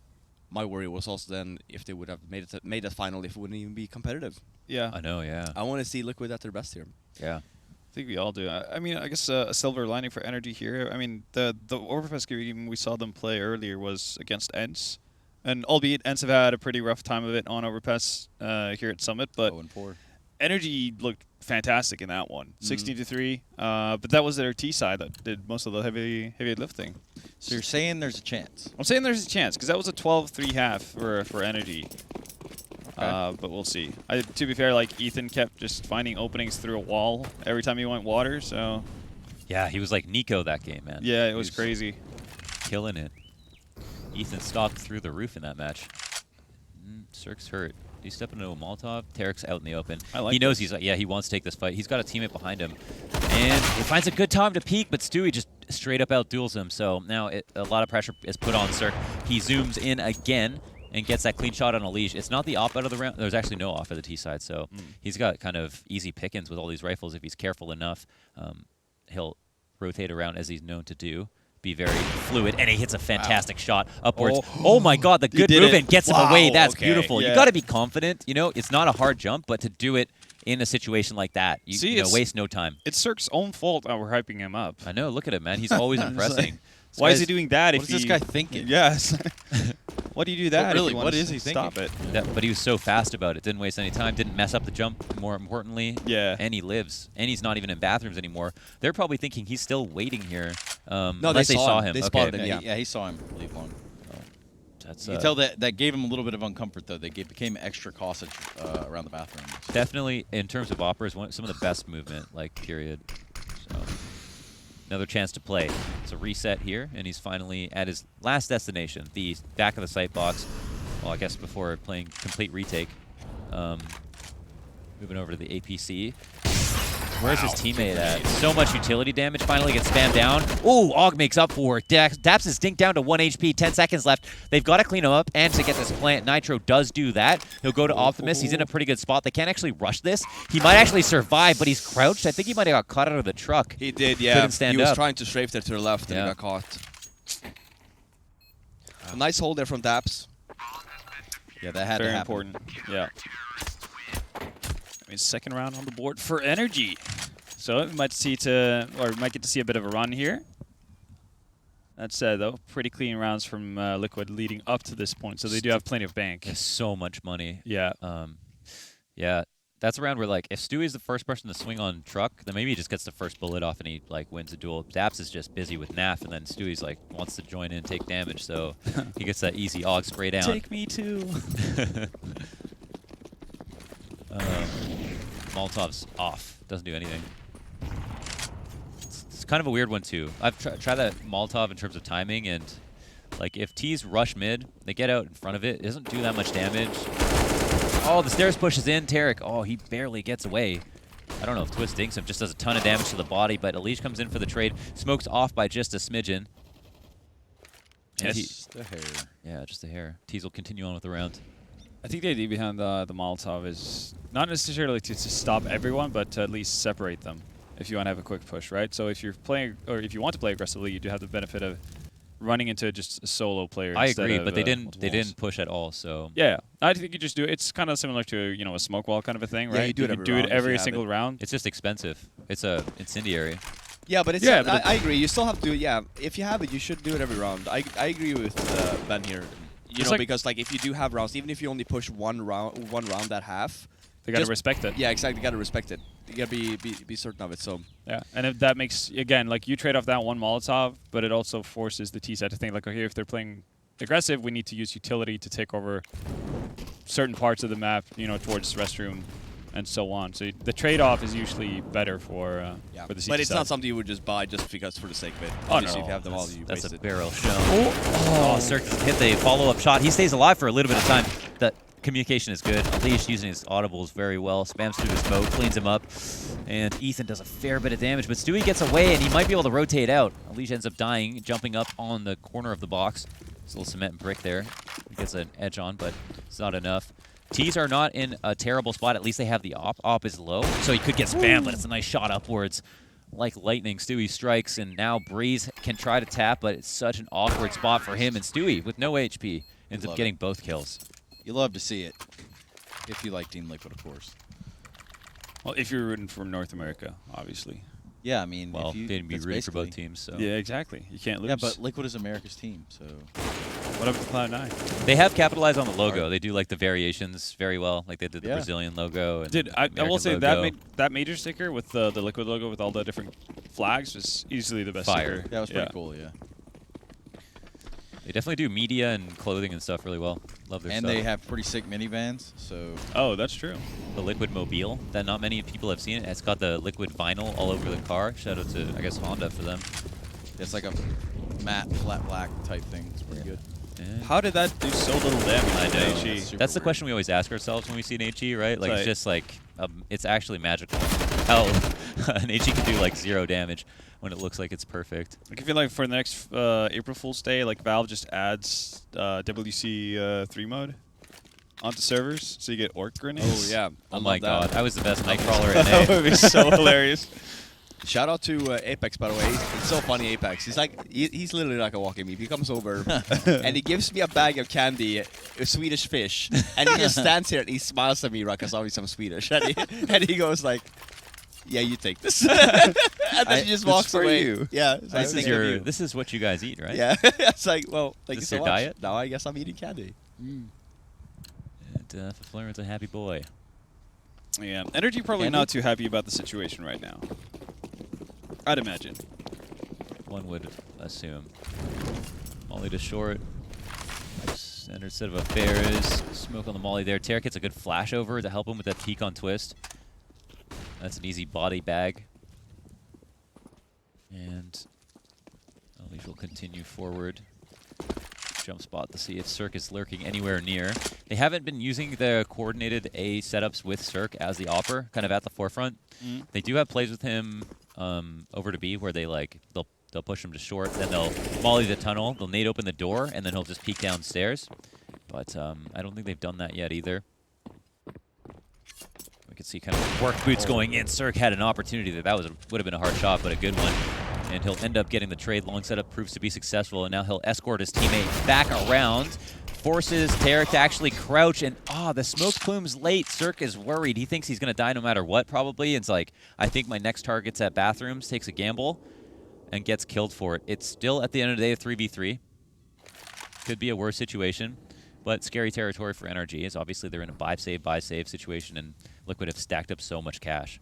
S3: my worry was also then if they would have made a final, if it wouldn't even be competitive.
S2: Yeah.
S1: I know, yeah.
S3: I want to see Liquid at their best here.
S1: Yeah.
S2: I think we all do. I mean, I guess a silver lining for NRG here. I mean, the Overpass game we saw them play earlier was against ENCE. And albeit ENCE have had a pretty rough time of it on Overpass here at Summit, but
S5: 0-4.
S2: NRG looked fantastic in that one. 16-3. But that was their T side that did most of the heavy lifting.
S5: So you're saying there's a chance?
S2: I'm saying there's a chance, because that was a 12-3 half for NRG. But we'll see. To be fair, like Ethan kept just finding openings through a wall every time he went water, so...
S1: Yeah, he was like Nico that game, man.
S2: Yeah, it was crazy.
S1: Killing it. Ethan stalked through the roof in that match. Cirque's hurt. He's stepping into a Molotov. Tarek's out in the open. He knows he's like, he wants to take this fight. He's got a teammate behind him. And he finds a good time to peek, but Stewie just straight up outduels him. So now a lot of pressure is put on Cirque. He zooms in again and gets that clean shot on a leash. It's not the op out of the round. There's actually no off of the T side, so he's got kind of easy pickings with all these rifles. If he's careful enough, he'll rotate around as he's known to do, be very fluid, and he hits a fantastic shot upwards. Oh my God, the good move and gets him away. That's beautiful.
S2: Yeah.
S1: You got to be confident. You know, it's not a hard jump, but to do it in a situation like that, you know, waste no time.
S2: It's Cirque's own fault that we're hyping him up.
S1: I know. Look at him, man. He's always impressing.
S2: Why is he doing that?
S5: What is this guy thinking?
S2: Yes. Why do you do that?
S5: Really,
S2: if you
S5: what
S2: want
S5: is
S2: to
S5: he
S2: stop it?
S1: But he was so fast about it. Didn't waste any time. Didn't mess up the jump, more importantly.
S2: Yeah.
S1: And he lives. And he's not even in bathrooms anymore. They're probably thinking he's still waiting here.
S3: No,
S1: unless
S3: they saw him.
S1: him.
S3: They
S1: Okay.
S3: spotted him,
S5: Yeah, he saw him leave one.
S1: That's,
S5: You can tell that gave him a little bit of uncomfort, though. They became extra cautious around the bathroom.
S1: definitely, in terms of operas, some of the best movement, like, period. So, another chance to play. It's a reset here, and he's finally at his last destination, the back of the sight box. Well, I guess before playing complete retake. Moving over to the APC. Where's his teammate at? So much utility damage. Finally gets spammed down. Ooh, Og makes up for it. Daps is dinked down to 1 HP. 10 seconds left. They've got to clean him up and to get this plant. Nitro does do that. He'll go to Optimus. He's in a pretty good spot. They can't actually rush this. He might actually survive, but he's crouched. I think he might have got caught out of the truck.
S3: He did, yeah.
S1: Couldn't stand
S3: he was
S1: up.
S3: trying to strafe there to the left and he got caught. A nice hold there from Daps.
S5: Yeah, that had
S2: Very
S5: to happen.
S2: important. Yeah. I mean, second round on the board for NRG. So we might get to see a bit of a run here. That said, though, pretty clean rounds from Liquid leading up to this point, so they do have plenty of bank.
S1: There's so much money.
S2: Yeah.
S1: Yeah. That's a round where, like, if Stewie's the first person to swing on Truck, then maybe he just gets the first bullet off and he, like, wins the duel. Daps is just busy with NAF, and then Stewie's, like, wants to join in and take damage, so he gets that easy AUG spray down.
S2: Take me too.
S1: Molotov's off. Doesn't do anything. It's kind of a weird one, too. I've tried that Molotov in terms of timing, and, like, if T's rush mid, they get out in front of it. It doesn't do that much damage. Oh, the stairs pushes in. Tarek, oh, he barely gets away. I don't know if Twist dinks him. Just does a ton of damage to the body, but Elish comes in for the trade. Smokes off by just a smidgen. And
S5: Just a hair.
S1: yeah, just a hair. Tease will continue on with the round.
S2: I think the idea behind the Molotov is not necessarily to stop everyone, but to at least separate them if you want to have a quick push, right? So if you're playing, or if you want to play aggressively, you do have the benefit of running into just a solo player.
S1: I
S2: instead
S1: agree,
S2: of,
S1: but they
S2: multiple walls.
S1: didn't push at all. So
S2: Yeah, I think you just do it. It's kind of similar to a smoke wall kind of a thing, right?
S3: Yeah, you do it every
S2: do
S3: round
S2: it
S3: if you
S2: every
S3: have
S2: single
S3: it.
S2: round.
S1: it's just expensive. It's a incendiary.
S3: Yeah, but it's
S2: Yeah, but
S3: I agree. You still have to. Yeah, if you have it, you should do it every round. I agree with Ben here. You
S2: It's
S3: know,
S2: like-
S3: because like if you do have rounds, even if you only push one round that half.
S2: They gotta
S3: just-
S2: respect it.
S3: Yeah, exactly. You gotta respect it. You gotta be certain of it. So
S2: Yeah, and if that makes, again, like you trade off that one Molotov, but it also forces the T-side to think like, okay, if they're playing aggressive, we need to use utility to take over certain parts of the map, towards restroom and so on. So the trade-off is usually better for the CT
S3: but it's
S2: side.
S3: not something you would just buy just because for the sake of it.
S2: Oh,
S3: Obviously,
S2: no.
S3: if you have them all, you
S1: That's
S3: waste
S1: a
S3: it.
S1: barrel shown. Oh, Cirque doesn't hit the follow-up shot. He stays alive for a little bit of time. That communication is good. Alish using his audibles very well. Spams through the smoke, cleans him up. And Ethan does a fair bit of damage, but Stewie gets away, and he might be able to rotate out. Alish ends up dying, jumping up on the corner of the box. There's a little cement and brick there. He gets an edge on, but it's not enough. T's are not in a terrible spot. At least they have the op. Op is low, so he could get spammed, but it's a nice shot upwards. Like lightning, Stewie strikes, and now Breeze can try to tap, but it's such an awkward spot for him. And Stewie, with no HP, ends up
S5: Love
S1: getting both kills.
S5: You love to see it. If you like Team Liquid, of course.
S2: Well, if you're rooting for North America, obviously.
S5: Yeah, I mean,
S1: Well,
S5: if you,
S1: they'd be
S5: that's
S1: rooting for both
S5: basically-
S1: teams. So
S2: Yeah, exactly. You can't lose.
S5: Yeah, but Liquid is America's team, so
S2: what up with Cloud9?
S1: they have capitalized on the logo. They do like the variations very well. Like they did the
S5: Yeah.
S1: Brazilian logo. And
S2: Dude, I will
S1: American
S2: say
S1: logo.
S2: that major sticker with the Liquid logo with all the different flags was easily the best
S1: Fire.
S2: sticker.
S5: that was pretty cool, yeah.
S1: They definitely do media and clothing and stuff really well. Love their
S5: And
S1: stuff.
S5: they have pretty sick minivans, so
S2: Oh, that's true.
S1: The Liquid Mobile that not many people have seen it. It's got the Liquid vinyl all over the car. Shout out to, I guess, Honda for them.
S5: it's like a matte, flat black type thing. It's pretty good.
S1: And
S2: How did that do so little damage?
S1: I
S2: to
S1: know.
S2: HE?
S5: Super
S1: that's the
S5: weird.
S1: question we always ask ourselves when we see an HE, right? Like,
S2: Right.
S1: it's just like, it's actually magical. How an HE can do like 0 damage when it looks like it's perfect.
S2: Like, I feel like for the next April Fool's Day, like Valve just adds WC3 mode onto servers, so you get orc grenades.
S3: Oh yeah.
S1: Oh
S3: I
S1: my
S3: love that.
S1: god, I was the best Nightcrawler
S2: that
S1: in
S2: would be so hilarious.
S3: Shout out to Apex, by the way. It's so funny, Apex. He's like, he's literally like a walking meme. He comes over and he gives me a bag of candy, a Swedish fish, and he just stands here and he smiles at me, right? Because obviously I'm Swedish, and he goes like, "Yeah, you take this," and then he just
S5: this
S3: walks
S5: is for
S3: away.
S5: you.
S3: Yeah, it's like,
S1: This is
S3: "Thank
S1: your.
S3: you."
S1: This is what you guys eat, right?
S3: Yeah, it's like, well, thank you
S1: This
S3: so
S1: your
S3: much.
S1: diet?
S3: Now I guess I'm eating candy.
S1: And Fifflaren's a happy boy.
S2: Yeah, NRG probably
S5: Andy?
S2: not too happy about the situation right now. I'd imagine.
S1: One would assume. Molly to short. Center instead of a Ferris. Smoke on the Molly there. Tarek gets a good flash over to help him with that peek on twist. That's an easy body bag. And Alish will continue forward. Jump spot to see if Cirque is lurking anywhere near. They haven't been using the coordinated A setups with Cirque as the opper, kind of at the forefront. They do have plays with him over to B where they'll push him to short, then they'll molly the tunnel, they'll nade open the door, and then he'll just peek downstairs. But I don't think they've done that yet either. We can see kind of work boots going in. Cirque had an opportunity that would have been a hard shot, but a good one. And he'll end up getting the trade. Long setup proves to be successful, and now he'll escort his teammate back around forces Tarek to actually crouch, and the smoke plume's late. Cirque is worried. He thinks he's going to die no matter what, probably. It's like, I think my next target's at bathrooms, takes a gamble, and gets killed for it. It's still, at the end of the day, a 3v3. Could be a worse situation, but scary territory for NRG, is obviously they're in a buy save situation, and Liquid have stacked up so much cash.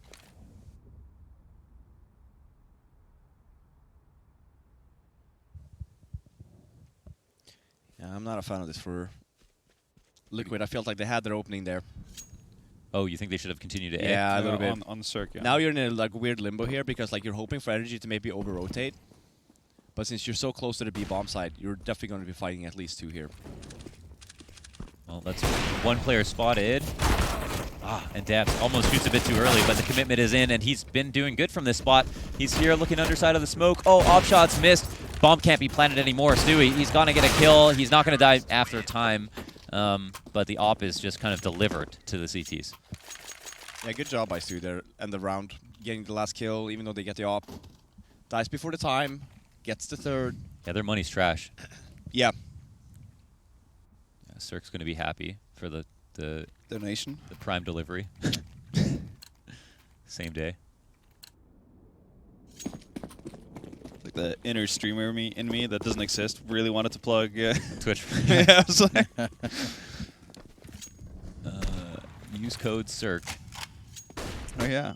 S3: Yeah, I'm not a fan of this for Liquid. I felt like they had their opening there.
S1: Oh, you think they should have continued to A?
S3: Yeah, a little bit.
S2: On the circuit.
S3: Now you're in a like weird limbo here because like you're hoping for NRG to maybe over-rotate. But since you're so close to the B bomb side, you're definitely going to be fighting at least 2 here.
S1: Well, that's one player spotted. And Daps almost shoots a bit too early, but the commitment is in, and he's been doing good from this spot. He's here looking underside of the smoke. Oh, op shots missed. Bomb can't be planted anymore. Stewie, he's going to get a kill. He's not going to die after time, but the op is just kind of delivered to the CTs.
S3: Yeah, good job by Stu there. End the round, getting the last kill, even though they get the op. Dies before the time, gets the 3rd.
S1: Yeah, their money's trash.
S3: Yeah.
S1: Cirque's going to be happy for the
S5: Donation.
S1: The prime delivery. Same day.
S2: Like the inner streamer in me that doesn't exist really wanted to plug
S1: Twitch.
S2: yeah, I was like
S1: use code CIRC.
S2: oh yeah.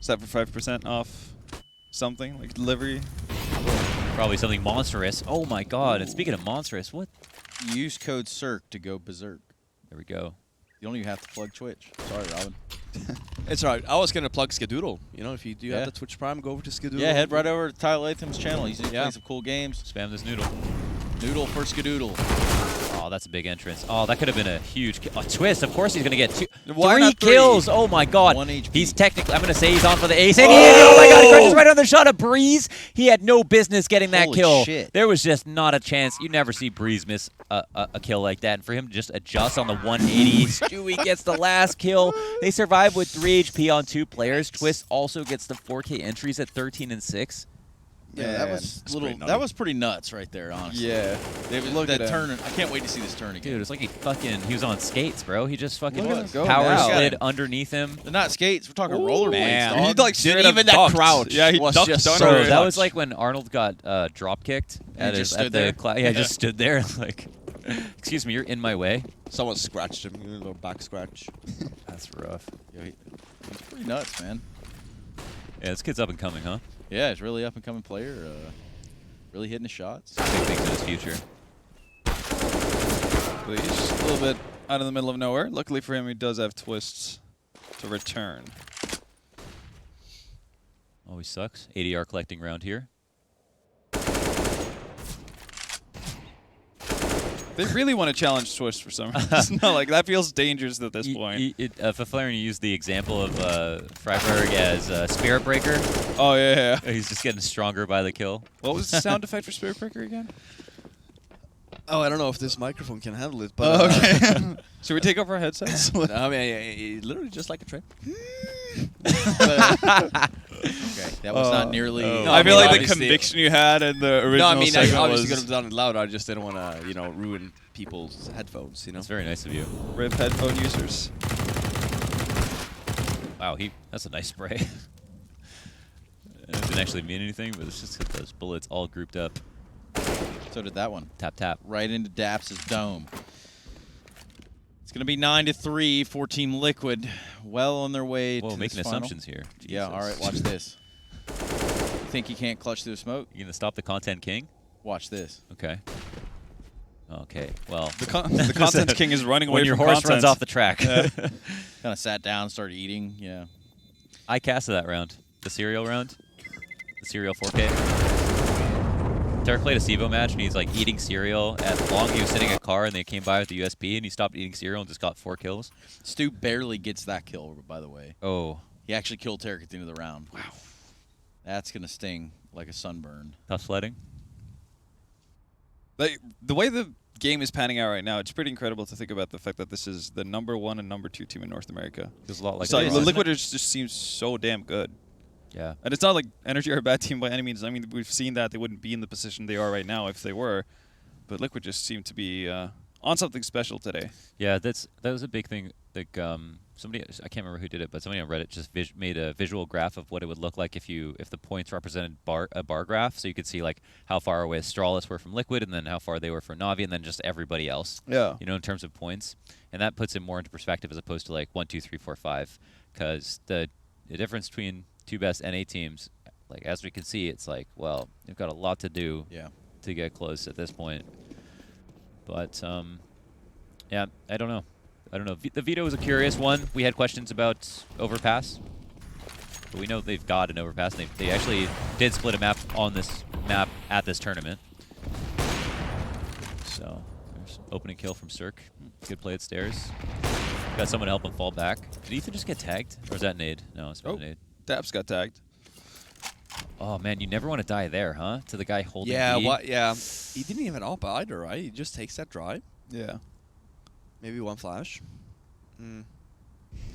S2: Is that for 5% off something like delivery?
S1: Probably something monstrous. Oh my god. And speaking of monstrous, what?
S5: Use code CIRC to go berserk.
S1: There we go.
S5: You don't even have to plug Twitch. Sorry, Robin.
S3: It's alright. I was going to plug Skadoodle. You know, if you do have the Twitch Prime, go over to Skadoodle.
S5: Yeah, head right over to Tyler Latham's channel. He's playing some cool games.
S1: Spam this noodle.
S5: Noodle for Skadoodle.
S1: Oh, that's a big entrance. Oh, that could have been a huge twist. Of course he's going to get 3
S5: not 3?
S1: kills. Oh my god.
S5: 1 HP.
S1: He's technically, I'm going to say he's on for the ace. And oh my god, he crunches right on the shot of Breeze. He had no business getting that
S5: Holy
S1: kill.
S5: shit.
S1: There was just not a chance. You never see Breeze miss a kill like that. And for him to just adjust on the 180, Stewie gets the last kill. They survive with 3 HP on 2 players. Twist also gets the 4K entries at 13 and 6.
S5: Yeah, that was that was pretty nuts right there, honestly.
S2: Yeah.
S5: Look at that turn. I can't wait to see this turn again.
S1: Dude, it's like he was on skates, bro. He just fucking
S5: Look at him go
S1: power
S5: now.
S1: slid underneath him.
S5: They're not skates. We're talking rollerblades,
S3: man.
S5: dog.
S2: He like
S3: Dude,
S2: straight up
S3: even that
S2: ducked.
S3: crouch
S2: Yeah, he
S3: was
S2: ducked
S3: just
S2: under
S3: so
S2: it.
S1: Bro, that was like when Arnold got drop kicked at
S3: just
S1: his
S3: stood there.
S1: yeah, just stood there like, excuse me, you're in my way.
S3: Someone scratched him. A little back scratch.
S1: That's rough.
S5: Yeah, it's pretty nuts, man.
S1: Yeah, this kid's up and coming, huh?
S5: Yeah, he's really up and coming player. Really hitting the shots.
S1: Big things in his future.
S2: But he's just a little bit out in the middle of nowhere. Luckily for him, he does have twists to return.
S1: Always sucks. ADR collecting round here.
S2: They really want to challenge Twist for some reason. No, like that feels dangerous at this point.
S1: Fifflaren used the example of Freiberg as Spirit Breaker.
S2: Oh yeah.
S1: He's just getting stronger by the kill.
S2: What was the sound effect for Spirit Breaker again?
S3: Oh, I don't know if this microphone can handle it, but
S2: okay. Should we take off our headsets?
S3: I mean, literally just like a train.
S5: Okay, that was not nearly.
S3: No,
S2: I feel like the
S3: obviously-
S2: conviction you had in the original
S3: No, I mean, I
S2: segment
S3: obviously
S2: was
S3: could have done it louder. I just didn't want to, ruin people's headphones,
S1: That's very nice of you.
S2: RIP headphone users.
S1: Wow, that's a nice spray. It didn't actually mean anything, but it's just those bullets all grouped up.
S5: So did that one.
S1: Tap, tap.
S5: Right into Daps' dome. It's going to be 9-3 for Team Liquid. Well on their way
S1: Whoa,
S5: to
S1: making
S5: this final.
S1: assumptions here.
S5: Yeah,
S1: Jesus.
S5: all right, watch this. You think you can't clutch through the smoke?
S1: You gonna stop the content king?
S5: Watch this.
S1: Okay. Okay. Well,
S2: The content king is running away
S1: when your
S2: from
S1: horse
S2: content.
S1: runs off the track.
S5: Kind of sat down, started eating. Yeah.
S1: I casted that round. The cereal round. The cereal 4K. Derek played a SIVO match and he's like eating cereal at long. He was sitting in a car and they came by with the USB and he stopped eating cereal and just got 4 kills.
S5: Stu barely gets that kill, by the way.
S1: Oh,
S5: He actually killed Tarek at the end of the round. Wow. That's going to sting like a sunburn.
S1: tough sledding.
S2: Like, the way the game is panning out right now, it's pretty incredible to think about the fact that this is the #1 and #2 team in North America.
S1: Feels a lot like
S2: So
S1: Mirage.
S2: the Liquid just seems so damn good.
S1: Yeah.
S2: And it's not like NRG are a bad team by any means. I mean, we've seen that they wouldn't be in the position they are right now if they were. But Liquid just seem to be on on something special today.
S1: Yeah, that was a big thing. Like somebody, I can't remember who did it, but somebody on Reddit just made a visual graph of what it would look like if the points represented a bar graph, so you could see like how far away Astralis were from Liquid, and then how far they were from Navi, and then just everybody else.
S2: Yeah.
S1: You know, in terms of points, and that puts it more into perspective as opposed to like 1, 2, 3, 4, 5, because the difference between two best NA teams, like as we can see, it's like, well, they've got a lot to do to get close at this point. But yeah, I don't know. The veto was a curious one. We had questions about Overpass, but we know they've got an Overpass. And they actually did split a map on this map at this tournament. So there's opening kill from Cirque. Good play at stairs. Got someone to help him fall back. Did Ethan just get tagged, or is that nade? No, it's not a nade.
S2: Daps got tagged.
S1: Oh man, you never want to die there, huh? To the guy holding.
S3: Yeah,
S1: B.
S3: Yeah. He didn't even up either, right? He just takes that drive.
S2: Yeah.
S3: Maybe one flash.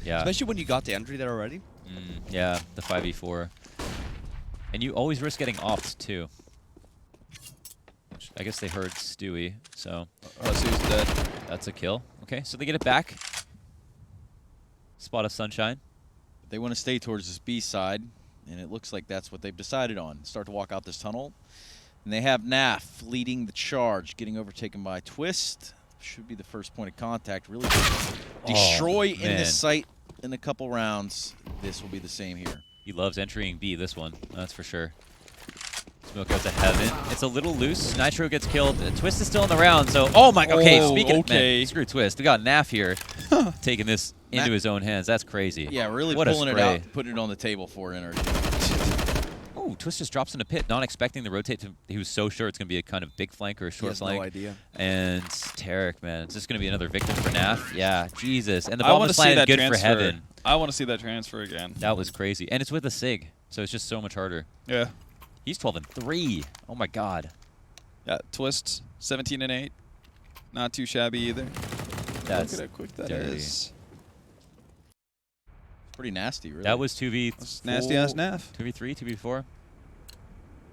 S1: Yeah.
S3: Especially when you got the entry there already.
S1: Yeah, the 5v4. And you always risk getting offed too. Which I guess they heard Stewie, so.
S2: Stewie's dead.
S1: That's a kill. Okay, so they get it back. Spot of sunshine.
S5: They want to stay towards this B side, and it looks like that's what they've decided on. Start to walk out this tunnel. And they have NAF leading the charge, getting overtaken by Twist. Should be the first point of contact. Really destroy in this site in a couple rounds. This will be the same here.
S1: He loves entering B, this one. That's for sure. Smoke out to heaven. It's a little loose. Nitro gets killed. Twist is still in the round, so... Oh my... Okay, speaking of... Man, screw Twist. We got NAF here taking this into his own hands. That's crazy.
S5: Yeah, really
S1: what
S5: pulling it out, putting it on the table for NRG.
S1: Oh, Twist just drops in a pit, not expecting the rotate. He was so sure it's going to be a kind of big flank or a short flank.
S3: No idea.
S1: And Tarek, man, it's just going to be another victim for NAF. Yeah, Jesus. And the ball was planted good for heaven.
S2: I want to see that transfer again.
S1: That was crazy. And it's with a SIG, so it's just so much harder.
S2: Yeah.
S1: He's 12-3. Oh, my God.
S2: Yeah, Twist, 17-8. Not too shabby either.
S1: That's
S2: Look at how quick that
S1: dirty.
S2: is.
S5: Pretty nasty, really.
S1: That was 2v...
S2: That's nasty ass NAF.
S1: 2v3, 2v4.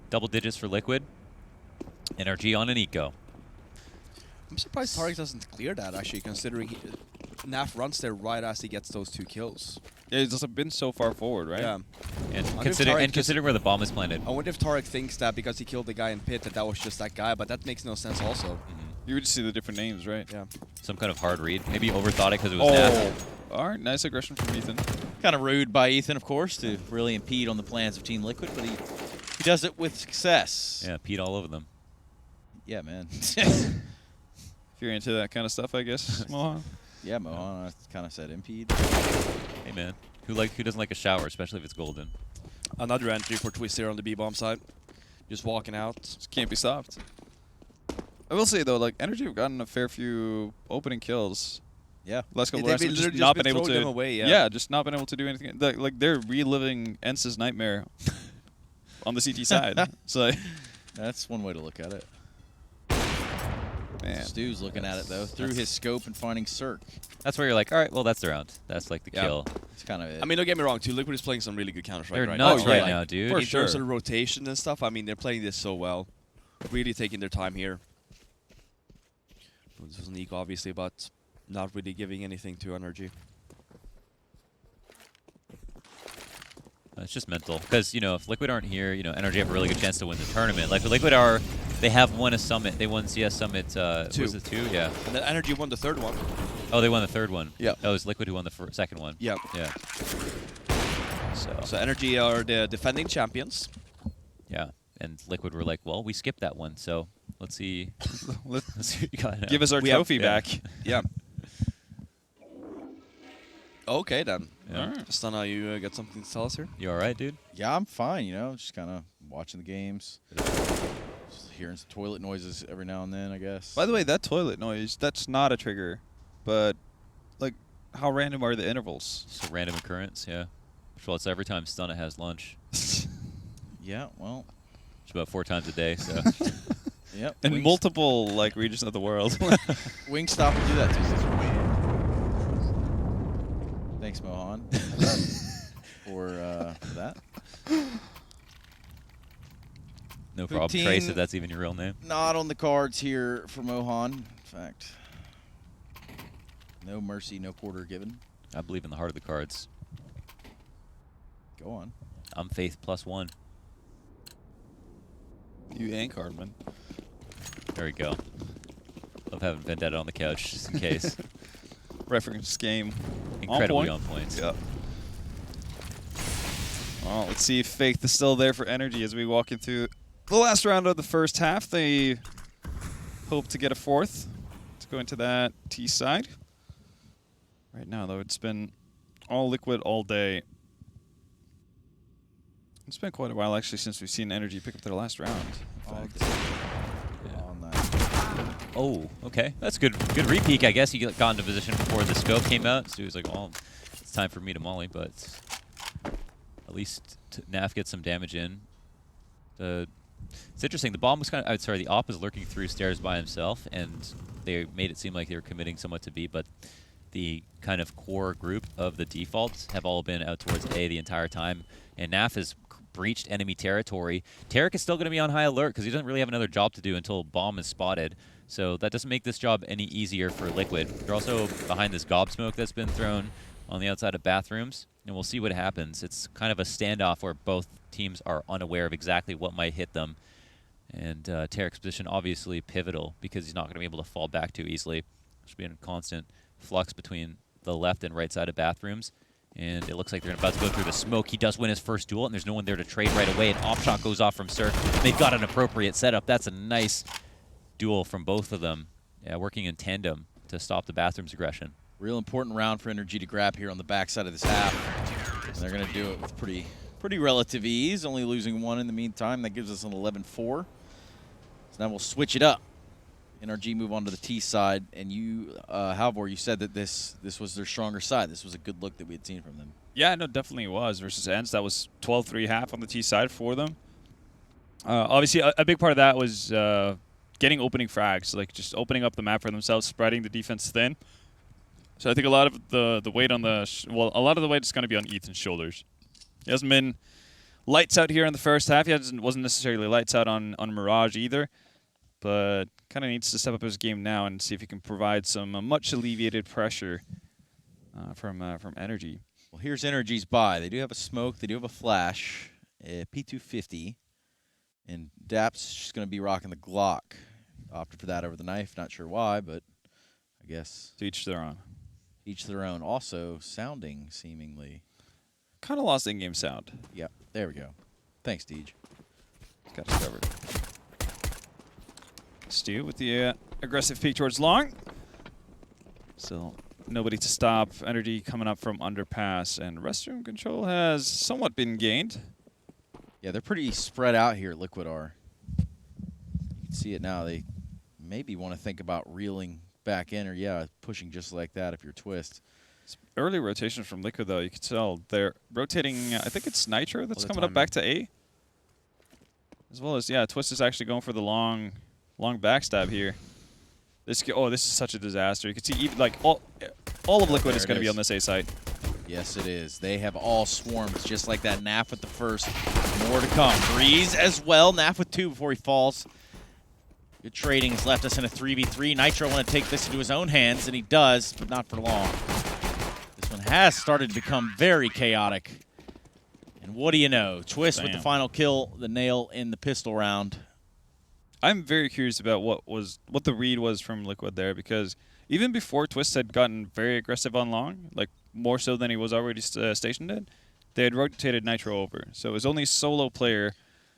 S1: Double digits for Liquid. NRG on an eco.
S3: I'm surprised Tarek doesn't clear that, actually, considering NAF runs there right as he gets those 2 kills.
S2: Yeah, he's just been so far forward, right?
S3: Yeah.
S1: And considering where the bomb is planted.
S3: I wonder if Tarek thinks that because he killed the guy in pit that was just that guy, but that makes no sense also.
S2: You would just see the different names, right?
S3: Yeah.
S1: Some kind of hard read. Maybe overthought it because it was NAF.
S2: All right, nice aggression from Ethan.
S5: Kind of rude by Ethan, of course, to really impede on the plans of Team Liquid, but he does it with success.
S1: Yeah, peed all over them.
S5: Yeah, man.
S2: If you're into that kind of stuff, I guess, Mohan.
S5: Yeah, Mohan, I kind of said impede.
S1: Hey, man. Who doesn't like a shower, especially if it's golden?
S3: Another entry for Twist here on the B-bomb side. Just walking out.
S2: Just can't be stopped. I will say, though, like, NRG have gotten a fair few opening kills.
S5: Yeah.
S2: Last couple
S3: They've
S2: rounds, just
S3: literally
S2: not
S3: been
S2: been able
S3: throwing
S2: to.
S3: them away, yeah.
S2: Just not been able to do anything. Like they're reliving Ence's nightmare on the CT side. So
S5: That's one way to look at it.
S2: man,
S5: Stu's looking at it, though, through his scope and finding Cirque.
S1: That's where you're like, all right, well, that's the round. That's like the
S3: Yeah.
S1: kill.
S5: It's kind of it.
S3: I mean, don't get me wrong, too. Liquid is playing some really good Counter-Strike
S1: They're
S3: right
S1: nuts
S3: now.
S1: right
S3: Like,
S1: now, dude.
S3: In terms of the rotation and stuff, I mean, they're playing this so well. Really taking their time here. This was an eco, obviously, but not really giving anything to NRG.
S1: It's just mental. Because, if Liquid aren't here, NRG have a really good chance to win the tournament. Like, Liquid they have won a summit. They won CS Summit, was it 2? Yeah.
S3: And then NRG won the 3rd one.
S1: Oh, they won the 3rd one.
S3: Yeah.
S1: Oh, it was Liquid who won the 2nd one.
S3: Yeah.
S1: Yeah.
S3: So NRG are the defending champions.
S1: Yeah. And Liquid were like, well, we skipped that one, so let's see.
S2: let's
S1: Let's see what you got now.
S2: give us our trophy back.
S3: Yeah. Okay, then.
S1: Yeah.
S2: Alright.
S3: Stana, you got something to tell us here?
S1: You all right, dude?
S5: Yeah, I'm fine, just kind of watching the games. Just hearing some toilet noises every now and then, I guess.
S2: By the way, that toilet noise, that's not a trigger, but like, how random are the intervals?
S1: Just a random occurrence, yeah. Well, it's every time Stunna has lunch.
S5: Yeah, well.
S1: It's about 4 times a day, so.
S5: Yep.
S2: In multiple like regions of the world.
S5: Wingstop will do that to you. Thanks, Mohan, for that.
S1: No problem.
S5: 15.
S1: Trace, if that's even your real name.
S5: Not on the cards here for Mohan. In fact, No mercy, no quarter given.
S1: I believe in the heart of the cards.
S5: Go on.
S1: I'm Faith +1.
S2: You and Cardman.
S1: There we go. Love having vENdetta on the couch just in case.
S2: Reference game.
S1: Incredibly on point.
S2: Yep. Well, let's see if Faith is still there for NRG as we walk into the last round of the first half. They hope to get a fourth to go into that T side. Right now, though, it's been all Liquid all day. It's been quite a while, actually, since we've seen NRG pick up their last round.
S5: On that.
S1: Oh, okay. That's good. Good repeat, I guess. He got into position before the scope came out. So he was like, oh, it's time for me to molly. But at least Naf gets some damage in. It's interesting. The bomb was the op was lurking through stairs by himself. And they made it seem like they were committing somewhat to B. But the kind of core group of the defaults have all been out towards A the entire time. And Naf has breached enemy territory. Tarek is still going to be on high alert because he doesn't really have another job to do until bomb is spotted. So that doesn't make this job any easier for Liquid. They're also behind this gob smoke that's been thrown on the outside of bathrooms, and we'll see what happens. It's kind of a standoff where both teams are unaware of exactly what might hit them. And Tarek's position obviously pivotal because he's not going to be able to fall back too easily. There's been a constant flux between the left and right side of bathrooms. And it looks like they're about to go through the smoke. He does win his first duel, and there's no one there to trade right away. An off shot goes off from Sir. They've got an appropriate setup. That's a nice duel from both of them. Yeah, working in tandem to stop the bathroom's aggression.
S5: Real important round for NRG to grab here on the backside of this half. And they're going to do it with pretty relative ease, only losing one in the meantime. That gives us an 11-4. So now we'll switch it up. NRG move on to the T side, and you, Halvor, you said that this was their stronger side. This was a good look that we had seen from them.
S2: Yeah, no, definitely was versus Ents. That was 12-3 half on the T side for them. Obviously, a big part of that was getting opening frags, like just opening up the map for themselves, spreading the defense thin. So I think a lot of the weight on a lot of the weight is going to be on Ethan's shoulders. He hasn't been lights out here in the first half. He wasn't necessarily lights out on Mirage either, but kind of needs to step up his game now and see if he can provide some much alleviated pressure from NRG.
S5: Well, here's NRG's buy. They do have a smoke. They do have a flash, a P250, and Dap's just going to be rocking the Glock. Opted for that over the knife. Not sure why, but I guess
S2: To each their own.
S5: each their own. Also sounding seemingly.
S2: Kind of lost in-game sound.
S5: Yep, there we go. Thanks, Deej.
S2: Got us covered. Stu with the aggressive peek towards long. Still nobody to stop. NRG coming up from underpass, and restroom control has somewhat been gained.
S5: Yeah, they're pretty spread out here, Liquid are. You can see it now. They maybe want to think about reeling back in or, yeah, pushing just like that if you're Twist.
S2: Early rotation from Liquid, though, you can tell they're rotating. I think it's Nitro that's coming up back to A. As well as, yeah, Twist is actually going for the long backstab here. This is such a disaster. You can see even like all of Liquid is going to be on this A site.
S5: Yes, it is. They have all swarmed. It's just like that. Naf with the first. More to come. Breeze as well. Naf with 2 before he falls. Good trading has left us in a 3v3. Nitro want to take this into his own hands, and he does, but not for long. This one has started to become very chaotic. And what do you know? Twist with the final kill, the nail in the pistol round.
S2: I'm very curious about what the read was from Liquid there, because even before Twist had gotten very aggressive on long, like more so than he was already stationed in, they had rotated Nitro over. So it was only a solo player.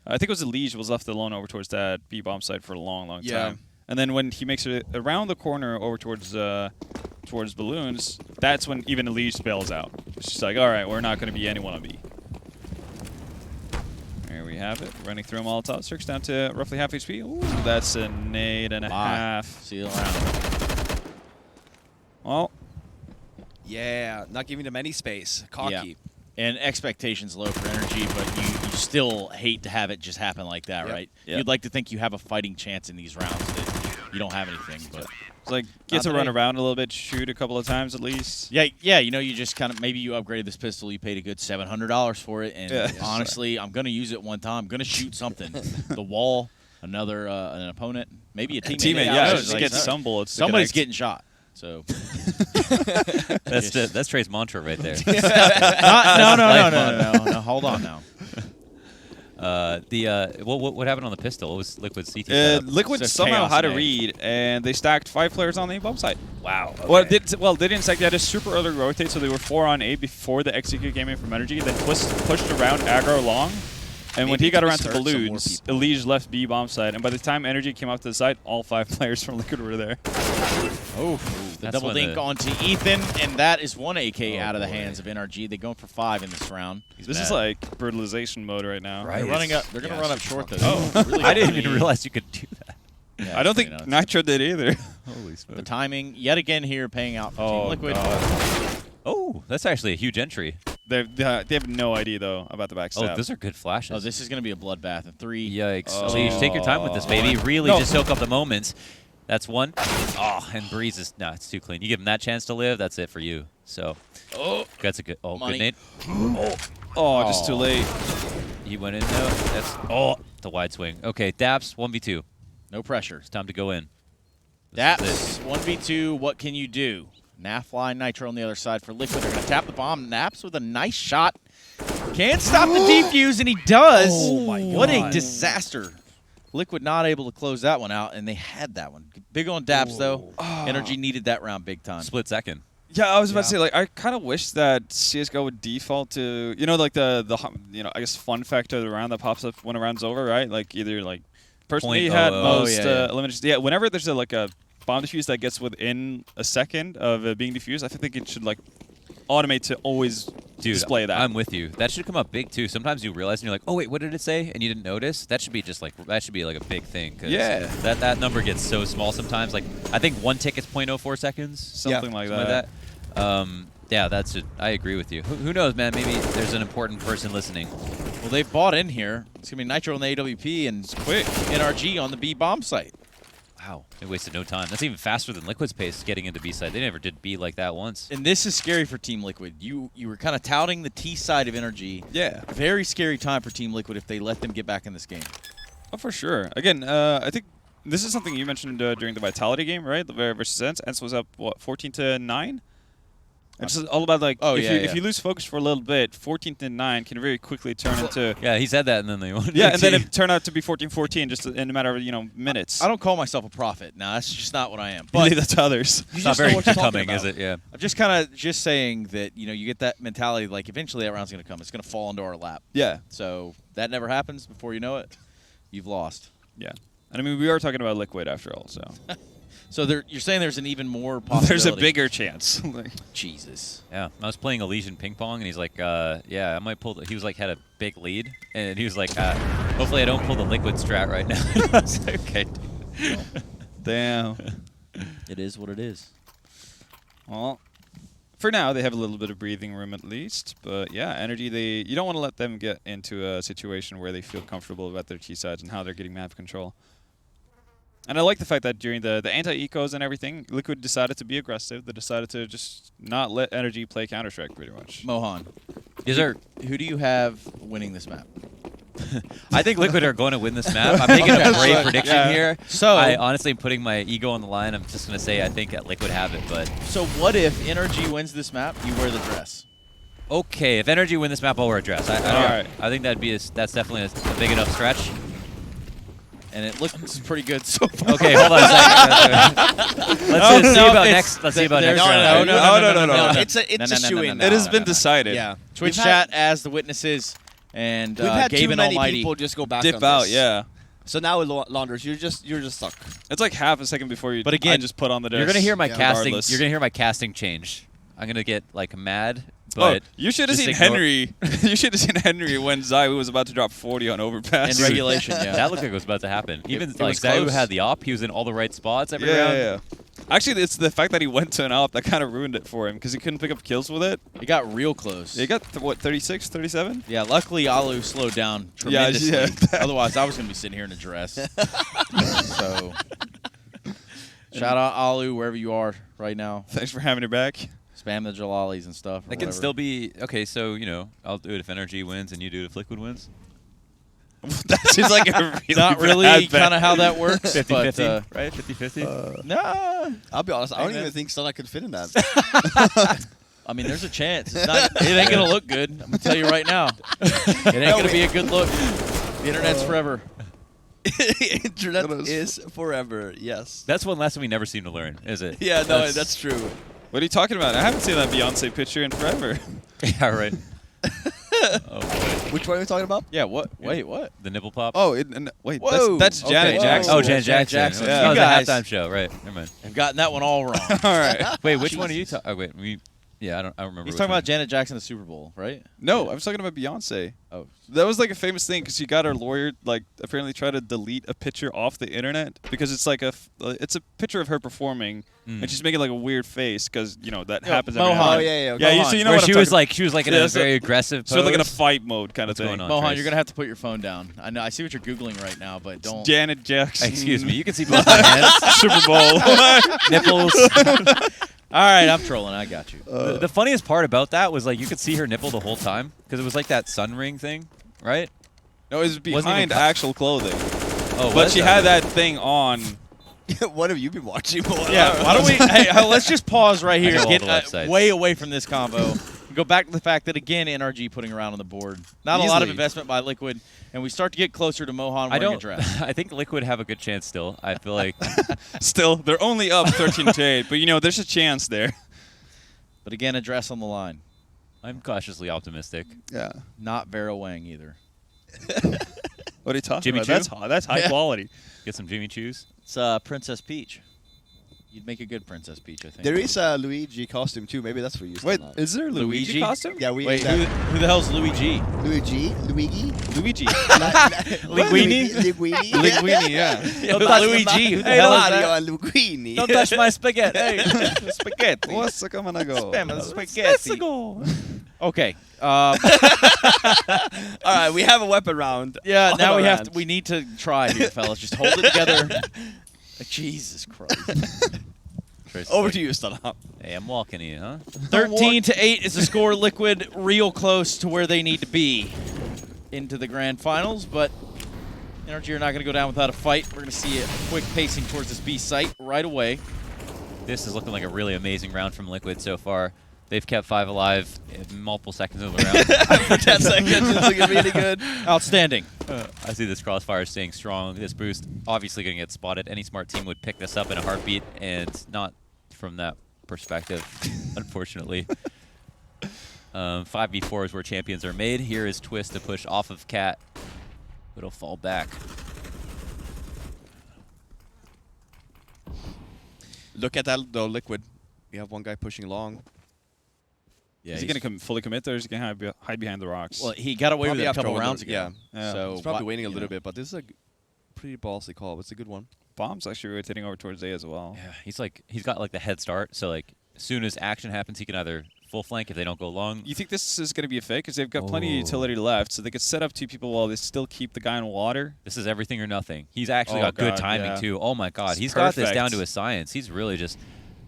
S2: I think it was Elige was left alone over towards that B-bomb site for a long time. And then when he makes it around the corner over towards Balloons, that's when even Elige bails out. It's just like, all right, we're not going to be anyone on B. There we have it. Running through a Molotov. Circs down to roughly half HP. Ooh, that's a nade and a half.
S5: See you around.
S2: Well,
S3: Yeah, not giving them any space. Cocky.
S5: Yeah. And expectations low for NRG, but you still hate to have it just happen like that, right?
S2: Yep.
S5: You'd like to think you have a fighting chance in these rounds that you don't have anything, but
S2: it's like get to run around a little bit, shoot a couple of times at least.
S5: yeah, you know, you just kind of maybe you upgraded this pistol, you paid a good $700 for it, and honestly, I'm gonna use it one time. I'm gonna shoot something, the wall, another an opponent, maybe a teammate.
S2: Yeah, just get some bullets.
S5: Somebody's getting shot. So
S1: That's Trey's mantra right there.
S5: No. Hold on now.
S1: What happened on the pistol? What was Liquid's CT setup?
S2: Liquid
S5: So
S2: somehow
S5: chaos
S2: had a
S5: in A.
S2: read, and they stacked 5 players on the bomb site.
S1: Wow.
S2: Well,
S1: okay.
S2: they didn't stack. They had a super early rotate, so they were 4 on A before the execute came in from NRG. Then pushed around aggro long, and when
S3: Maybe
S2: he got
S3: to
S2: around to
S3: research some more
S2: balloons,
S3: people.
S2: Elige left B bomb site, and by the time NRG came out to the site, all 5 players from Liquid were there.
S5: Oh, the
S1: That's
S5: double
S1: when
S5: dink
S1: the-
S5: onto Ethan, and that is 1 AK out of the
S1: boy.
S5: hands of NRG. They're going for 5 in this round.
S2: This is like brutalization mode right now.
S1: Right.
S5: They're running up. They're going to run up short though.
S2: Oh.
S5: Really
S1: I didn't
S5: good.
S1: even realize you could do that.
S5: Yeah,
S2: I don't
S5: so,
S2: think
S5: you know,
S2: Nitro did either.
S1: Holy
S5: the
S1: smokes.
S5: timing yet again here paying out for Team Liquid.
S1: Oh, that's actually a huge entry.
S2: They have no idea though about the backstab.
S1: Oh, those are good flashes.
S5: Oh, this is going to be a bloodbath. And 3.
S1: Yikes.
S2: Oh.
S1: Please take your time with this, baby. Really just soak up the moments. That's 1. Oh, and Breeze is... No, it's too clean. You give him that chance to live, that's it for you. So, that's a good... Oh,
S5: Money.
S1: good nade.
S2: Oh, just too late.
S1: He went in, though. That's... Oh, the wide swing. Okay, Daps, 1v2.
S5: No pressure.
S1: It's time to go in.
S5: Daps, 1v2, what can you do? Nafly, Nitro on the other side for Liquid. They're going to tap the bomb. Naps with a nice shot. Can't stop the defuse, and he does.
S1: Oh, my
S5: What a
S1: God.
S5: disaster. Liquid not able to close that one out, and they had that one. Big on Daps, though. NRG needed that round big time.
S1: Split second.
S2: Yeah, I was about to say, like, I kind of wish that CS:GO would default to, you know, like the I guess fun factor of the round that pops up when a round's over, right? Like either like personally
S1: Point
S2: had
S1: 0.00.
S2: most
S5: yeah.
S2: eliminations. Yeah, whenever there's like a bomb defuse that gets within a second of it being defused, I think it should like automate to always display that.
S1: I'm with you. That should come up big, too. Sometimes you realize and you're like, oh, wait, what did it say? And you didn't notice. That should be just like, that should be like a big thing. 'Cause
S2: Yeah.
S1: That number gets so small sometimes. Like, I think 1 tick is 0.04 seconds.
S2: Something like
S1: Something
S2: that.
S1: like that. Yeah, that's it. I agree with you. Who knows, man? Maybe there's an important person listening.
S5: Well, they bought in here. It's going to be Nitro on the AWP and
S2: Quick.
S5: NRG on the B bomb site.
S1: Wow, they wasted no time. That's even faster than Liquid's pace getting into B side. They never did B like that once.
S5: And this is scary for Team Liquid. You were kind of touting the T side of NRG.
S2: Yeah.
S5: Very scary time for Team Liquid if they let them get back in this game.
S2: Oh, for sure. Again, I think this is something you mentioned during the Vitality game, right? The versus Ents. Ents was up, what, 14-9? It's just all about, like, if you lose focus for a little bit, 14-9 can very quickly turn into...
S1: Yeah, he said that, and then they won.
S2: Yeah, and then it turned out to be 14-14 just in a matter of, minutes.
S5: I don't call myself a prophet. No, that's just not what I am.
S2: But
S5: But
S2: leave that to others.
S1: It's not
S5: just know
S1: very
S5: what you're talking
S1: coming, is
S5: about.
S1: it? Yeah.
S5: I'm just kind of saying that, you get that mentality like eventually that round's going to come. It's going to fall into our lap.
S2: Yeah.
S5: So that never happens. Before you know it, you've lost.
S2: Yeah. And I mean, we are talking about Liquid after all, so...
S5: So you're saying there's an even more possibility.
S2: There's a bigger chance.
S5: Jesus.
S1: Yeah, I was playing Elysian ping pong, and he's like, "Yeah, I might pull." He was like, had a big lead, and he was like, "Hopefully, I don't pull the Liquid strat right now." I was like, "Okay."
S2: Damn.
S5: It is what it is.
S2: Well, for now, they have a little bit of breathing room at least. But yeah, NRG, you don't want to let them get into a situation where they feel comfortable about their T sides and how they're getting map control. And I like the fact that during the anti-ecos and everything, Liquid decided to be aggressive. They decided to just not let NRG play Counter-Strike pretty much.
S5: Mohan,
S1: Is there?
S5: who do you have winning this map?
S1: I think Liquid are going to win this map. I'm making a brave prediction
S2: Yeah.
S1: here.
S5: So-
S1: I honestly am putting my ego on the line. I'm just going to say I think Liquid have it, but
S5: So what if NRG wins this map? You wear the dress.
S1: okay. If NRG win this map, I'll wear a dress.
S2: Alright.
S1: I think that's definitely a big enough stretch.
S5: And it looks pretty good so far.
S1: Okay, hold on a second. Let's see about next. Let's see about next round.
S2: No.
S3: It's a
S5: No,
S3: shoo-in.
S2: It has been decided.
S3: Yeah.
S5: Twitch
S3: We've had-
S5: chat as the witnesses, and
S3: We've had
S5: Gabe
S3: too
S5: and
S3: many
S5: Almighty.
S3: people just go back
S2: Dip
S3: on
S2: out,
S3: this.
S2: yeah.
S3: So now with Launders, you're just stuck.
S2: It's like half a second before you.
S5: But again,
S2: I just put on the dress.
S1: You're gonna hear my
S3: Yeah.
S1: casting.
S2: regardless.
S1: You're gonna hear my casting change. I'm gonna get like mad,
S2: Oh,
S1: but
S2: you should have
S1: just
S2: seen
S1: ignore-
S2: Henry. You should have seen Henry when Zai was about to drop 40 on Overpass.
S5: in regulation, yeah.
S1: That looked like it was about to happen. Even
S5: it
S1: like
S5: was
S1: Zayu
S5: close.
S1: had the op. He was in all the right spots every
S2: Yeah,
S1: round.
S2: yeah. Actually, it's the fact that he went to an op that kind of ruined it for him because he couldn't pick up kills with it.
S5: It got real close.
S2: He got, what, 36, 37?
S5: Yeah, luckily Alu slowed down
S2: Yeah,
S5: tremendously.
S2: yeah.
S5: Otherwise, I was going to be sitting here in a dress. So, shout out Alu wherever you are right now.
S2: Thanks for having me back.
S5: Spam the Jalalis and stuff. or
S1: That can
S5: whatever.
S1: still be okay. So I'll do it if NRG wins and you do it if Liquid wins.
S5: That seems like a really
S3: Not really
S5: bad bet.
S3: kind of how that works.
S1: 50-50,
S3: but,
S1: right? 50-50?
S3: nah.
S6: I'll be honest. I don't
S3: Hey, man.
S6: even think Stunna could fit in that.
S3: I mean, there's a chance. It's not, it ain't going to look good. I'm going to tell you right now. It ain't going to be a good look. The internet's forever.
S6: Internet is forever. Yes.
S1: That's one lesson we never seem to learn, is it?
S6: Yeah. No, that's true.
S2: What are you talking about? I haven't seen that Beyonce picture in forever.
S1: Yeah, right. Oh, boy.
S6: Which one are we talking about?
S3: Yeah, what? Wait, what?
S1: The nipple pop?
S2: Oh, wait,
S3: Whoa.
S2: that's Janet
S3: Okay.
S2: Jackson.
S1: Oh, Janet
S3: Janet
S1: Jackson.
S3: Jackson.
S1: That
S3: You
S1: was
S3: guys-
S1: a halftime show, right? Never mind.
S3: I've gotten that one all wrong.
S2: All right.
S1: Wait, which one are you talking? Oh, wait, yeah, I don't remember.
S3: He's
S1: which
S3: talking
S1: one.
S3: about Janet Jackson at the Super Bowl, right?
S2: No, I was talking about Beyonce.
S3: Oh.
S2: That was like a famous thing because she got her lawyer like apparently try to delete a picture off the internet because it's like it's a picture of her performing and she's making like a weird face because that happens. every
S3: Mohan.
S2: now and
S6: Oh
S2: then.
S6: yeah, yeah.
S2: Yeah,
S6: Mohan.
S2: so you know
S1: Where
S2: what I'm
S1: she was
S2: talking
S1: like, in
S2: Yeah,
S1: a
S2: so-
S1: very aggressive pose.
S2: So like in a fight mode kind
S1: What's
S2: of thing.
S1: going on?
S3: Mohan,
S1: Trace?
S3: you're going to have to put your phone down. I know. I see what you're Googling right now, but don't.
S2: Janet Jackson.
S1: Excuse me, you can see both my hands,
S2: Super Bowl.
S1: nipples.
S3: All right, I'm trolling. I got you.
S1: The funniest part about that was like you could see her nipple the whole time because it was like that sun ring thing, right?
S2: No, it was
S1: even
S2: behind
S1: cut.
S2: actual clothing.
S1: Oh,
S2: But she had that thing on.
S6: What have you been watching?
S3: Yeah, why don't we? Hey, let's just pause right here.
S1: know all
S3: Get
S1: the websites.
S3: way away from this combo. Go back to the fact that again, NRG putting around on the board. Not a lot of
S2: Easily.
S3: investment by Liquid, and we start to get closer to Mohan wearing a dress.
S1: I think Liquid have a good chance still. I feel like
S2: Still, they're only up 13-8, but there's a chance there.
S3: But again, a dress on the line.
S1: I'm cautiously optimistic.
S2: Yeah.
S3: Not Vera Wang either.
S2: What are you talking
S1: Jimmy
S2: about?
S1: Choo?
S2: That's high quality.
S1: Get some Jimmy Choos.
S3: It's Princess Peach. You'd make a good Princess Peach, I think.
S6: There is a Luigi costume too. Maybe that's for you.
S2: Wait,
S6: Stunna.
S2: is there a Luigi
S3: Luigi?
S2: costume?
S6: Yeah, we.
S3: Wait, who the hell's Luigi?
S6: Luigi?
S2: Luigi.
S6: Linguini?
S3: Linguini,
S2: yeah.
S3: Luigi. Who the hell is that?
S6: Linguini.
S1: Don't touch my spaghetti. Hey.
S3: Spaghetti.
S2: What's the coming to go?
S3: Spaghetti. Okay.
S6: All right, we have a weapon round.
S3: Yeah,
S6: All
S3: now we have
S6: around.
S3: to. We need to try here, fellas. Just hold it together. Jesus Christ.
S1: Trace is
S6: Over
S1: like,
S6: to you, Stunna.
S1: Hey, I'm walking here, huh?
S3: 13-8 is the score. Liquid real close to where they need to be into the grand finals, but NRG are not going to go down without a fight. We're going to see a quick pacing towards this B site right away.
S1: This is looking like a really amazing round from Liquid so far. They've kept 5 alive in multiple seconds of the round.
S6: For 10 seconds, it's looking really good.
S3: Outstanding.
S1: I see this crossfire staying strong. This boost obviously going to get spotted. Any smart team would pick this up in a heartbeat, and not from that perspective, unfortunately. 5v4 is where champions are made. Here is Twist to push off of Cat. It'll fall back.
S6: Look at that, though, Liquid. We have one guy pushing along.
S3: Yeah,
S2: Is he going to fully commit there, or is he going to hide behind the rocks?
S3: Well, he got away with
S6: Probably
S3: it a
S6: after
S3: couple
S6: a
S3: rounds
S6: little-
S3: ago.
S2: yeah.
S3: So
S6: He's probably
S3: why-
S6: waiting a
S3: you
S6: little
S3: know.
S6: bit, but this is a pretty ballsy call. It's a good one.
S2: Bomb's actually rotating over towards A as well.
S1: Yeah, he's got like the head start. So like as soon as action happens, he can either full flank if they don't go long.
S2: You think this is going to be a fake? Because they've got plenty of
S1: Oh.
S2: utility left, so they could set up 2 people while they still keep the guy in water.
S1: This is everything or nothing. He's actually
S2: Oh,
S1: got good
S2: God,
S1: timing
S2: yeah.
S1: too. Oh my God,
S2: It's
S1: he's got this down
S2: perfect.
S1: to a science. He's really just.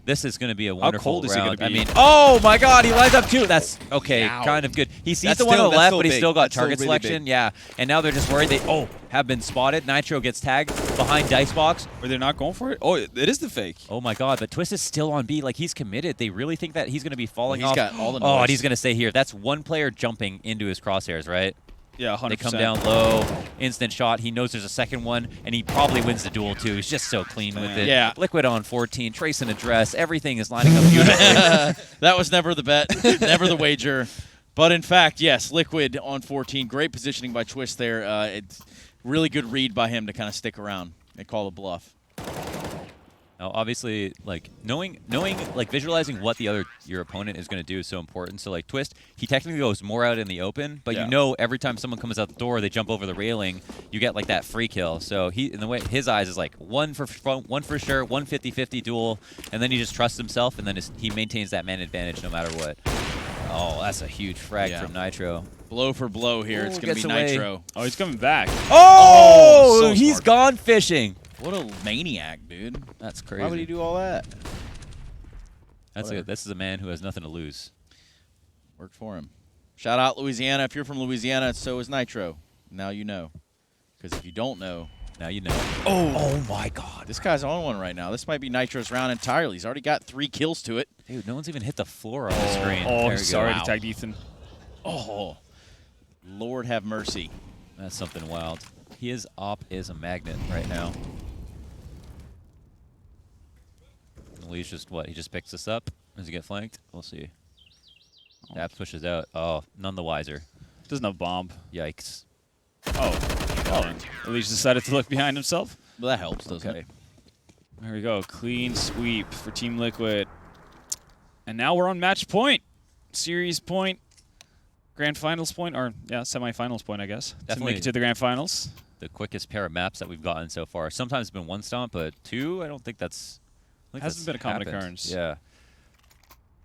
S1: This is going to be a
S2: How
S1: wonderful
S2: cold is he
S1: round.
S2: gonna be?
S1: I mean, oh my God, he lines up too. That's okay,
S6: Ow.
S1: kind of good. He sees
S6: That's
S1: the one
S6: still-
S1: on the
S6: that's
S1: left,
S6: still
S1: but he's
S6: big.
S1: still got
S6: That's still
S1: target
S6: really
S1: selection.
S6: big.
S1: Yeah, and now they're just worried they have been spotted. Nitro gets tagged behind Dicebox.
S2: Or they're not going for it? Oh, it is the fake.
S1: Oh my God, but Twist is still on B. Like he's committed. They really think that he's going to be falling
S3: He's
S1: off.
S3: got all the
S1: Oh,
S3: noise.
S1: and he's going to stay here. That's one player jumping into his crosshairs, right?
S2: Yeah, 100%.
S1: They come down low, instant shot. He knows there's a second one, and he probably wins the duel too. He's just so clean with it.
S3: Yeah.
S1: Liquid on 14, Trace in a dress. Everything is lining up beautifully.
S3: That was never the bet, never the wager. But in fact, yes, Liquid on 14. Great positioning by Twist there. It's really good read by him to kind of stick around and call a bluff.
S1: Now, obviously, like knowing, like visualizing what your opponent is going to do is so important. So, like Twist, he technically goes more out in the open, but
S3: Yeah.
S1: you know every time someone comes out the door, they jump over the railing, you get like that free kill. So in the way his eyes is like one for sure, 150-50 duel, and then he just trusts himself, and then he maintains that man advantage no matter what. Oh, that's a huge frag
S3: Yeah.
S1: from Nitro.
S3: Blow for blow here. It's
S1: Ooh,
S3: going to
S1: gets
S3: be
S1: away.
S3: Nitro.
S2: Oh, he's coming back.
S1: Oh,
S3: so
S1: he's
S3: smart.
S1: gone fishing.
S3: What a maniac, dude.
S1: That's crazy.
S3: Why would he do all that?
S1: This is a man who has nothing to lose.
S3: Worked for him. Shout out Louisiana. If you're from Louisiana, so is Nitro. Now you know.
S5: Because if you don't know,
S1: Now you know.
S5: oh my God, this guy's on one right now. This might be Nitro's round entirely. He's already got 3 kills to it.
S1: Dude, no one's even hit the floor on the screen.
S2: Oh,
S1: There
S2: I'm
S1: we
S2: sorry
S1: go.
S2: to tag Ethan.
S5: Oh, Lord have mercy.
S1: That's something wild. His op is a magnet right now. Lee's just what? He just picks us up. Does he get flanked? We'll see. That pushes out. Oh, none the wiser.
S2: Doesn't have bomb.
S1: Yikes.
S2: Oh, at least decided to look behind himself.
S5: Well, that helps, doesn't
S1: Okay.
S5: it?
S2: There we go. Clean sweep for Team Liquid. And now we're on match point. Series point. Grand finals point. Or, yeah, semifinals point, I guess. To
S1: Definitely.
S2: make it to the grand finals.
S1: The quickest pair of maps that we've gotten so far. Sometimes it's been 1 stomp, but 2, I don't think that's...
S2: Hasn't been a common
S1: happened.
S2: occurrence.
S1: Yeah.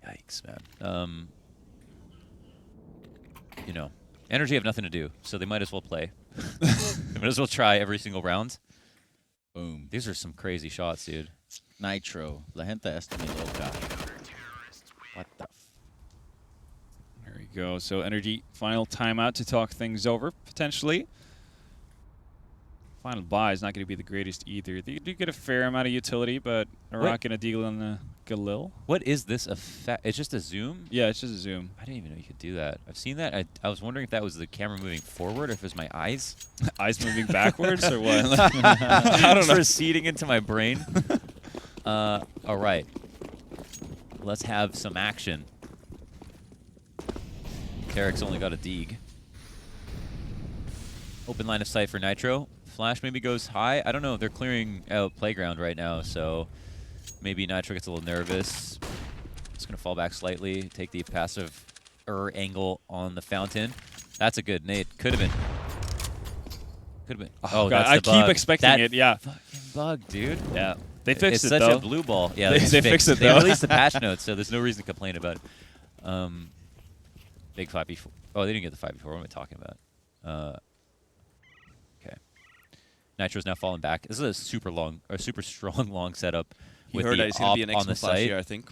S1: Yikes, man. You know, NRG have nothing to do, so they might as well play. They might as well try every single round.
S5: Boom.
S1: These are some crazy shots, dude.
S5: Nitro. La gente esta mi loca. What the
S2: There we go. So NRG final timeout to talk things over, potentially. Final buy is not going to be the greatest either. They do get a fair amount of utility, but they're
S1: What?
S2: not going to deal on the Galil.
S1: What is this effect? It's just a zoom?
S2: Yeah, it's just a zoom.
S1: I didn't even know you could do that. I've seen that. I was wondering if that was the camera moving forward or if it was my eyes.
S2: Eyes moving backwards or what?
S1: I don't know. Receding into my brain. All right. Let's have some action. Tarek's only got a Deeg. Open line of sight for Nitro. Flash maybe goes high. I don't know. They're clearing out playground right now, so maybe Nitro gets a little nervous. Just going to fall back slightly, take the passive angle on the fountain. That's a good nade. Could have been. Could have been. Oh,
S2: God,
S1: that's
S2: I
S1: the
S2: keep
S1: bug.
S2: expecting
S1: That
S2: it, yeah.
S1: fucking bug, dude.
S2: Yeah. They fixed
S1: It's
S2: it,
S1: such
S2: though.
S1: a blue ball. Yeah,
S2: They fixed it,
S1: They
S2: though.
S1: released the patch notes, so there's no reason to complain about it. Big 5v4. Oh, they didn't get the 5v4. What am I talking about? Okay. Nitro's now falling back. This is a super strong long setup
S3: He
S1: with
S3: heard
S1: the
S3: that he's going
S1: op
S3: to be an
S1: on the
S3: excellent flash
S1: site.
S3: here, I think.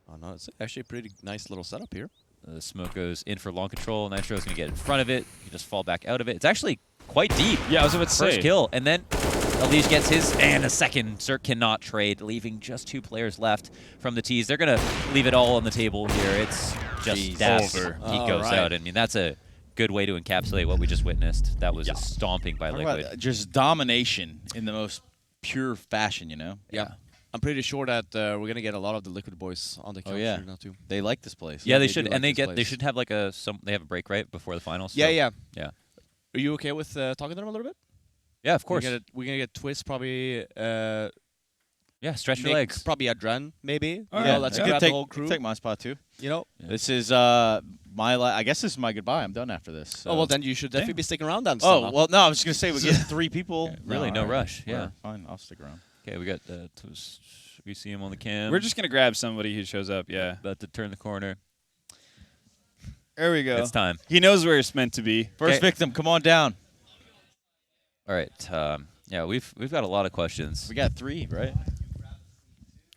S3: Oh, no, it's actually a pretty nice little setup here.
S1: The smoke goes in for long control. Nitro's going to get in front of it. You just fall back out of it. It's actually quite deep.
S2: Yeah, I was about to
S1: First
S2: say.
S1: kill, and then Elige gets his, and a second. Cirque cannot trade, leaving just 2 players left from the tees. They're going to leave it all on the table here. It's just death.
S2: over.
S1: He goes
S3: Alright.
S1: out. I mean, that's a good way to encapsulate what we just witnessed. That was
S2: Yeah.
S1: a stomping by
S5: Talk about
S1: Liquid.
S5: just domination in the most pure fashion, you know?
S3: Yeah. I'm pretty sure that we're going to get a lot of the Liquid boys on the couch
S5: yeah.
S3: here now, too.
S5: They like this place.
S1: Yeah, they
S3: they
S1: should,
S3: do
S1: and
S3: like
S1: they
S3: this
S1: they
S3: place.
S1: should have like they have a break right before the finals.
S3: Yeah,
S1: so-
S3: yeah.
S1: yeah,
S3: Are you okay with talking to them a little bit?
S1: yeah. Of course.
S3: We're going to get Twist, probably
S1: Yeah, stretch your
S3: Nick,
S1: legs.
S3: probably Adren, maybe.
S5: Oh,
S3: You
S5: yeah,
S3: know, let's
S5: you
S3: grab
S5: could
S3: the whole crew.
S5: take my spot, too.
S3: You know?
S1: Yeah.
S5: This is I guess this is my goodbye. I'm done after this. So.
S3: Oh, well, then you should definitely be sticking around then.
S5: Oh,
S3: Stella.
S5: well, no, I was just going to say we get 3 people.
S1: Really, no
S5: all right.
S1: rush, yeah.
S5: Well, fine, I'll stick around.
S1: Okay, we got. We see him on the cam.
S2: We're just going to grab somebody who shows up, yeah.
S1: about to turn the corner.
S2: There we go.
S1: It's time.
S2: He knows where it's meant to be.
S5: First
S1: Okay.
S5: victim, come on down.
S1: All right. Yeah, we've got a lot of questions.
S5: We got 3, right?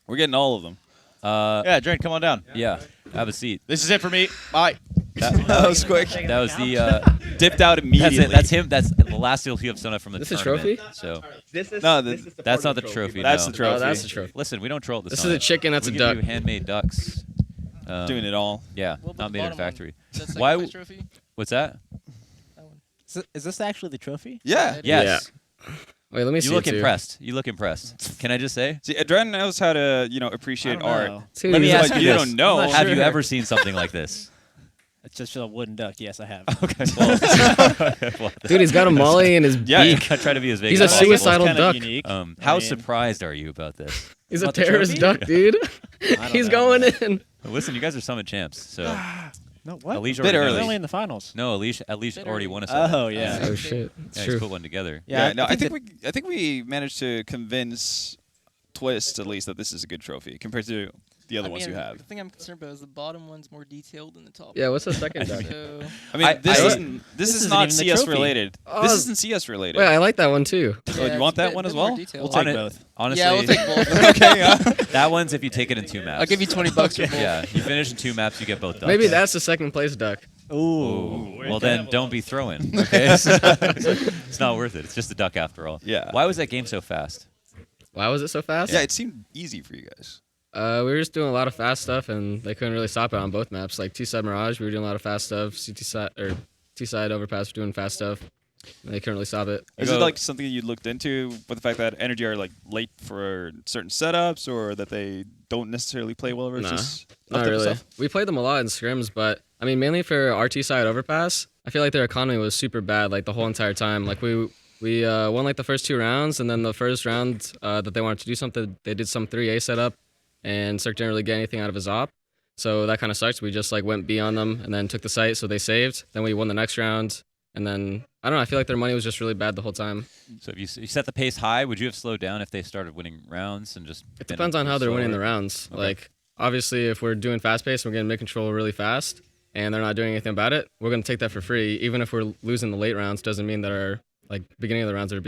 S2: We're getting all of them.
S5: Yeah, Drain, come on down.
S1: Yeah, have a seat.
S5: This is it for me. Bye.
S2: That was quick.
S1: That was the.
S2: Dipped out immediately.
S1: That's it. That's him. That's the last you'll see of Sona from the
S7: This a
S1: tournament.
S7: trophy?
S1: So
S2: No,
S1: that's not the trophy.
S2: That's
S1: no.
S2: the trophy.
S7: Oh, that's the trophy.
S1: Listen, we don't troll at the
S7: This
S1: Sona.
S7: is a chicken, that's
S1: we
S7: a
S1: can
S7: duck.
S1: do handmade ducks.
S2: Doing it all.
S1: Yeah,
S8: What about
S1: not
S8: the
S1: made in a
S8: bottom one?
S1: factory.
S8: Is that second
S1: Why?
S8: place trophy?
S1: What's that?
S8: Is this actually the trophy?
S2: Yeah.
S1: Yes.
S7: Wait, let me see
S1: You look
S7: it too.
S1: impressed. You look impressed. Can I just say?
S2: See, Adren knows how to, appreciate art.
S7: Dude,
S1: Let me
S7: he's
S1: ask
S7: like-
S1: you
S2: you
S1: this.
S2: don't know.
S8: I'm not
S1: Have
S8: sure.
S1: you ever seen something like this?
S8: It's just a wooden duck. Yes, I have.
S1: Okay. Well,
S7: Dude, he's got a molly in his
S2: Yeah,
S7: beak.
S1: I try to be as vague
S7: He's
S1: as
S7: a
S1: possible.
S7: suicidal
S8: Kinda
S7: duck.
S8: Unique.
S1: How
S8: I mean,
S1: surprised are you about this?
S7: He's a
S8: About the
S7: terrorist
S8: trophy?
S7: duck, dude.
S8: don't
S7: He's
S8: know,
S7: going
S8: man.
S7: in.
S1: Listen, you guys are summit champs, so
S8: No, what?
S1: Alicia
S2: Bit
S1: already
S2: early.
S8: We're
S1: knows.
S8: only in the finals.
S1: No, Alicia already won a summit.
S8: Oh yeah.
S7: Oh shit. It's
S1: Yeah, he's
S7: true.
S1: put one together.
S2: Yeah, no, I think we managed to convince twist, at least, that this is a good trophy compared to the other
S9: I
S2: ones
S9: mean,
S2: you have.
S9: The thing I'm concerned about is the bottom one's more detailed than the top.
S7: Yeah, what's the second duck?
S9: So
S2: I mean, this is
S8: isn't
S2: not
S8: even the
S2: CS
S8: trophy.
S2: related.
S7: Oh,
S2: This isn't CS related.
S7: Wait, I like that one too.
S2: Oh, do you want that one as well?
S8: We'll take both.
S1: Honestly,
S9: yeah, we'll take both.
S2: Okay, yeah.
S1: that one's if you take it in 2 maps.
S9: I'll give you $20 for both.
S1: Yeah, you finish in 2 maps, you get both ducks.
S7: Maybe that's the second place duck.
S1: Ooh. Well, then don't be throwing. Okay, it's not worth it. It's just a duck after all.
S2: Yeah.
S1: Why was that game so fast?
S7: Why was it so fast?
S2: Yeah, it seemed easy for you guys.
S7: We were just doing a lot of fast stuff, and they couldn't really stop it on both maps. Like T-side Mirage, we were doing a lot of fast stuff. CT side or T-side Overpass, we're doing fast stuff. And they couldn't really stop it.
S2: Is it like something you looked into with the fact that NRG are like late for certain setups, or that they don't necessarily play well versus
S7: Not really. We played them a lot in scrims, but I mean, mainly for our T-side Overpass, I feel like their economy was super bad like the whole entire time. Like we won like the first 2 rounds, and then the first round that they wanted to do something, they did some 3A setup, and Cirque didn't really get anything out of his op. So that kind of sucks. We just like went B on them and then took the site, so they saved. Then we won the next round, and then I don't know. I feel like their money was just really bad the whole time.
S1: So if you set the pace high, would you have slowed down if they started winning rounds and just?
S7: It depends on how they're winning the rounds.
S1: Okay.
S7: Like obviously, if we're doing fast pace, we're getting mid control really fast, and they're not doing anything about it. We're gonna take that for free. Even if we're losing the late rounds, doesn't mean that our like beginning of the rounds are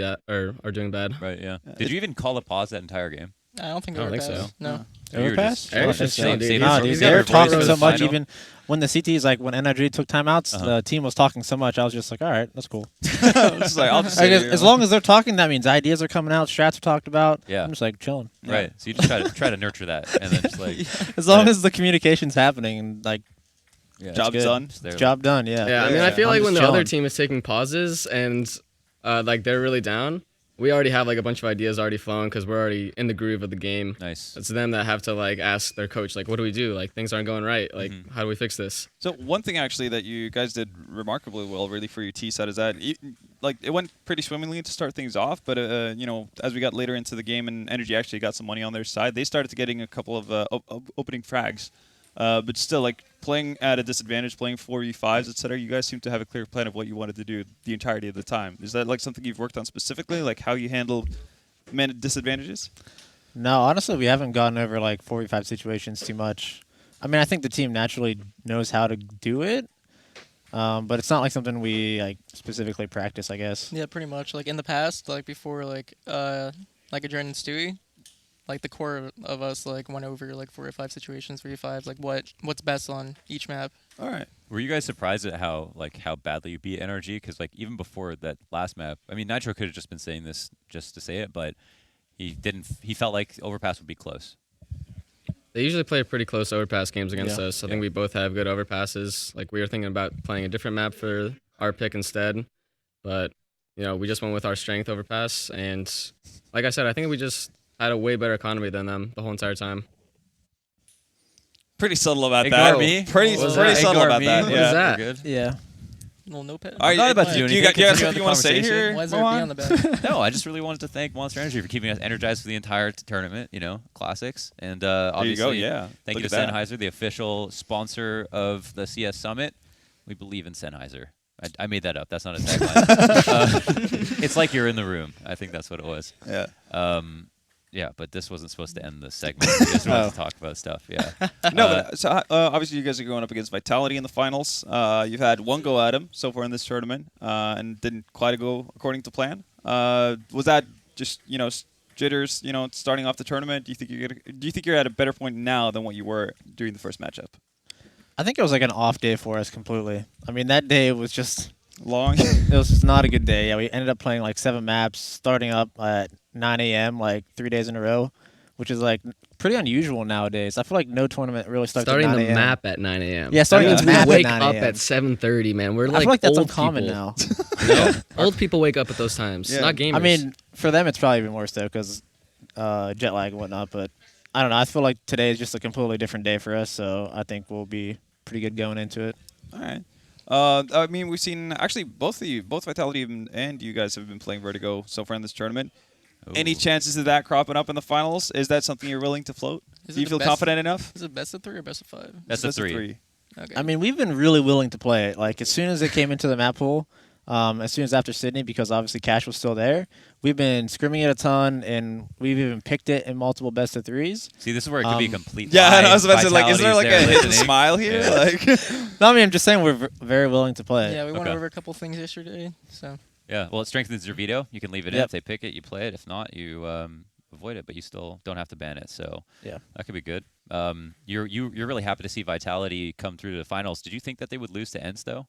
S7: doing bad.
S1: Right. Yeah. Did you even call a pause that entire game?
S9: I don't think
S7: I don't think
S9: Overpass.
S7: so.
S9: No.
S1: So you were
S8: Overpass?
S1: just-
S7: Eric's just chilling, dude.
S8: Nah,
S7: He's
S8: dude,
S7: got
S8: they
S7: a
S8: were
S7: voice
S8: talking
S7: for
S8: so
S7: the
S8: much.
S1: final.
S8: Even when the CTs, like when NRG took timeouts, the team was talking so much. I was just like, all right, that's cool.
S2: Just like, I'll just
S8: I
S2: sit
S8: guess
S2: here.
S8: as long as they're talking, that means ideas are coming out, strats are talked about.
S1: Yeah.
S8: I'm just like chilling.
S1: Right. So you just try to nurture that, and then just like
S8: As long as the communication's happening and like
S1: yeah,
S2: Job's
S8: good.
S2: done.
S1: just there.
S8: job done. Yeah.
S7: Yeah, I mean, I feel
S8: I'm
S7: like
S8: just
S7: when the other
S8: chilling.
S7: team is taking pauses and like they're really down, we already have like a bunch of ideas already flowing because we're already in the groove of the game.
S1: Nice.
S7: It's them that have to like ask their coach like, what do we do? Like things aren't going right. Like how do we fix this?
S2: So one thing actually that you guys did remarkably well, really, for your T set is that it went pretty swimmingly to start things off, but you know, as we got later into the game and NRG actually got some money on their side, they started getting a couple of opening frags. But still, like playing at a disadvantage, playing 4v5s, etc. You guys seem to have a clear plan of what you wanted to do the entirety of the time. Is that like something you've worked on specifically, like how you handle disadvantages?
S8: No, honestly, we haven't gotten over like 4v5 situations too much. I mean, I think the team naturally knows how to do it, but it's not like something we like specifically practice, I guess.
S9: Yeah, pretty much. Like in the past, like before, like a Jordan and Stewie, like the core of us like went over like 4 or 5 situations, 3v5s, like what's best on each map.
S2: All right.
S1: Were you guys surprised at how badly you beat NRG? Because like even before that last map, I mean Nitro could have just been saying this just to say it, but he didn't. He felt like Overpass would be close.
S7: They usually play pretty close overpass games against
S8: Yeah.
S7: us. I think we both have good overpasses. Like we were thinking about playing a different map for our pick instead, but you know we just went with our strength overpass. And like I said, I think we just had a way better economy than them the whole entire time.
S2: Pretty subtle about
S1: Ignore
S2: that.
S1: me.
S2: Pretty
S7: What was
S2: subtle
S7: that?
S2: about
S1: Ignore me.
S2: that.
S7: What
S2: Yeah.
S7: is that?
S1: We're good.
S8: Yeah.
S9: Little notepad.
S2: Are
S1: not about to do
S2: you
S1: anything.
S2: got
S1: Continue
S2: something
S1: on
S2: you
S1: the
S2: want to say
S1: conversation.
S2: here?
S9: Why is there a B on the back?
S1: No, I just really wanted to thank Monster Energy for keeping us energized for the entire tournament. You know, classics, and obviously,
S2: There you go. Yeah.
S1: thank
S2: Look
S1: you to
S2: at that.
S1: Sennheiser, the official sponsor of the CS Summit. We believe in Sennheiser. I made that up. That's not a tagline. It's like you're in the room. I think that's what it was.
S2: Yeah.
S1: Yeah, but this wasn't supposed to end the segment. We just wanted to talk about stuff. Yeah.
S2: No, but so obviously you guys are going up against Vitality in the finals. You've had one go at him so far in this tournament, and didn't quite go according to plan. Was that just jitters? Starting off the tournament. Do you think you're at a better point now than what you were during the first matchup?
S8: I think it was like an off day for us completely. I mean, that day was just
S2: Long.
S8: it was just not a good day. Yeah, we ended up playing like 7 maps, starting up at 9 a.m. like 3 days in a row, which is like pretty unusual nowadays. I feel like no tournament really starts
S7: Starting
S8: at 9
S7: the
S8: a.m.
S7: map at 9 a.m.
S8: Yeah, starting
S7: that
S8: the
S7: means
S8: map
S7: we
S8: at
S7: wake
S8: 9
S7: up
S8: a.m.
S7: at 7:30, man. We're
S8: I
S7: like
S8: feel like that's
S7: old
S8: uncommon
S7: people.
S8: now.
S7: You know? Old people wake up at those times,
S2: Yeah.
S7: not gamers.
S8: I mean, for them it's probably even worse though because jet lag and whatnot. But I don't know. I feel like today is just a completely different day for us, so I think we'll be pretty good going into it.
S2: All right. I mean, we've seen actually both Vitality and you guys have been playing Vertigo so far in this tournament. Any chances of that cropping up in the finals? Is that something you're willing to float?
S9: Is
S2: Do
S9: it
S2: you
S9: the
S2: feel
S9: best-
S2: confident enough?
S9: Is it best of 3 or best of 5?
S1: That's a 3.
S9: Okay.
S8: I mean, we've been really willing to play it. Like as soon as it came into the map pool, as soon as after Sydney, because obviously Cash was still there. We've been scrimming it a ton, and we've even picked it in multiple best of threes.
S1: See, this is where it could be a complete
S6: Yeah,
S1: lie.
S6: I was about to say, like, is there like a
S1: Vitality's
S6: hidden
S1: listening.
S6: smile here?
S1: Yeah.
S6: Like,
S8: No, I mean, I'm just saying we're very willing to play.
S9: Yeah, we went
S1: Okay.
S9: over a couple things yesterday, so.
S1: Yeah, well, it strengthens your veto. You can leave it in.
S8: Yep.
S1: If they pick it, you play it. If not, you avoid it, but you still don't have to ban it. So
S8: Yeah.
S1: that could be good. You're really happy to see Vitality come through to the finals. Did you think that they would lose to Ents, though?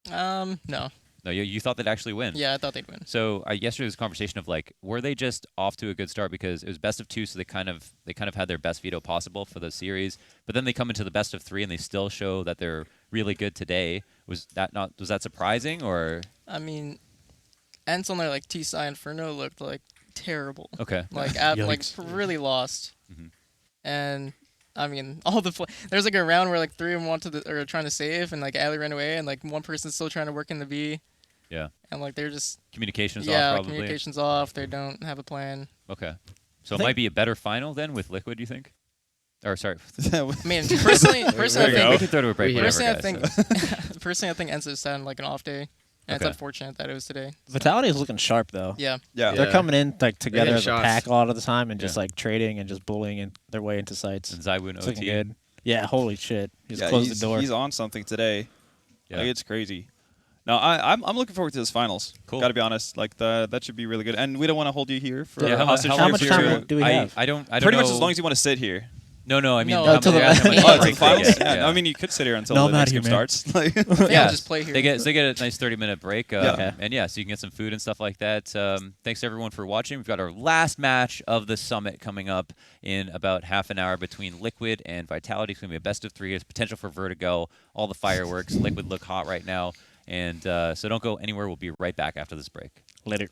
S9: No.
S1: No, you thought they'd actually win.
S9: Yeah, I thought they'd win.
S1: So yesterday was a conversation of like, were they just off to a good start because it was best of 2, so they kind of had their best veto possible for the series, but then they come into the best of 3 and they still show that they're really good today. Was that surprising or?
S9: I mean, Ents on their like T-Sci Inferno looked like terrible.
S1: Okay.
S9: Like really lost.
S1: Mhm.
S9: And I mean, there's like a round where like 3 of them are trying to save, and like Ali ran away, and like one person's still trying to work in the B.
S1: Yeah.
S9: And like they're just
S1: Communications
S9: yeah,
S1: off
S9: like,
S1: probably.
S9: communications off. They don't have a plan.
S1: Okay. So it might be a better final then with Liquid, you think? Or sorry.
S9: I mean, personally, I
S1: we
S9: think
S1: can throw to a break. Whatever,
S9: personally,
S1: guys,
S9: I
S1: so.
S9: think personally, I think Ents is having like an off day. And
S1: Okay.
S9: it's unfortunate that it was today.
S8: Vitality is looking sharp though.
S9: Yeah.
S6: yeah.
S8: They're coming in like together
S7: hitting
S8: as a
S7: shots.
S8: pack a lot of the time and just
S1: Yeah.
S8: like trading and just bullying their way into sites.
S1: And Zywoo
S8: It's looking
S1: OT.
S8: good. Yeah, holy shit. He just
S6: Yeah,
S8: closed the door.
S6: He's on something today.
S1: Yeah.
S6: Like, it's crazy. No, I'm looking forward to this finals.
S1: Cool.
S6: Got to be honest. Like that should be really good. And we don't want to hold you here for
S1: Yeah,
S6: hostage
S8: how
S6: for
S8: much
S6: your
S8: time
S6: future.
S8: do we have?
S1: I don't
S6: Pretty
S1: know.
S6: much as long as you want to sit here.
S1: No, I mean,
S9: No.
S1: how
S8: Until
S1: much-
S8: the-
S1: how much
S9: Oh,
S6: Oh,
S1: break
S6: it's like
S1: they
S6: finals?
S1: get,
S6: Yeah. I mean, you could sit here until
S8: No,
S6: the
S8: I'm
S6: next
S8: outta
S6: game
S8: here, man.
S6: starts. Like,
S9: Yeah,
S1: Yeah,
S9: I'll just play here.
S1: They get a nice 30-minute break,
S6: Yeah.
S1: and yeah, so you can get some food and stuff like that. Thanks everyone for watching. We've got our last match of the summit coming up in about half an hour between Liquid and Vitality. It's gonna be a best of 3. There's potential for Vertigo. All the fireworks. Liquid look hot right now, and so don't go anywhere. We'll be right back after this break.
S8: Later.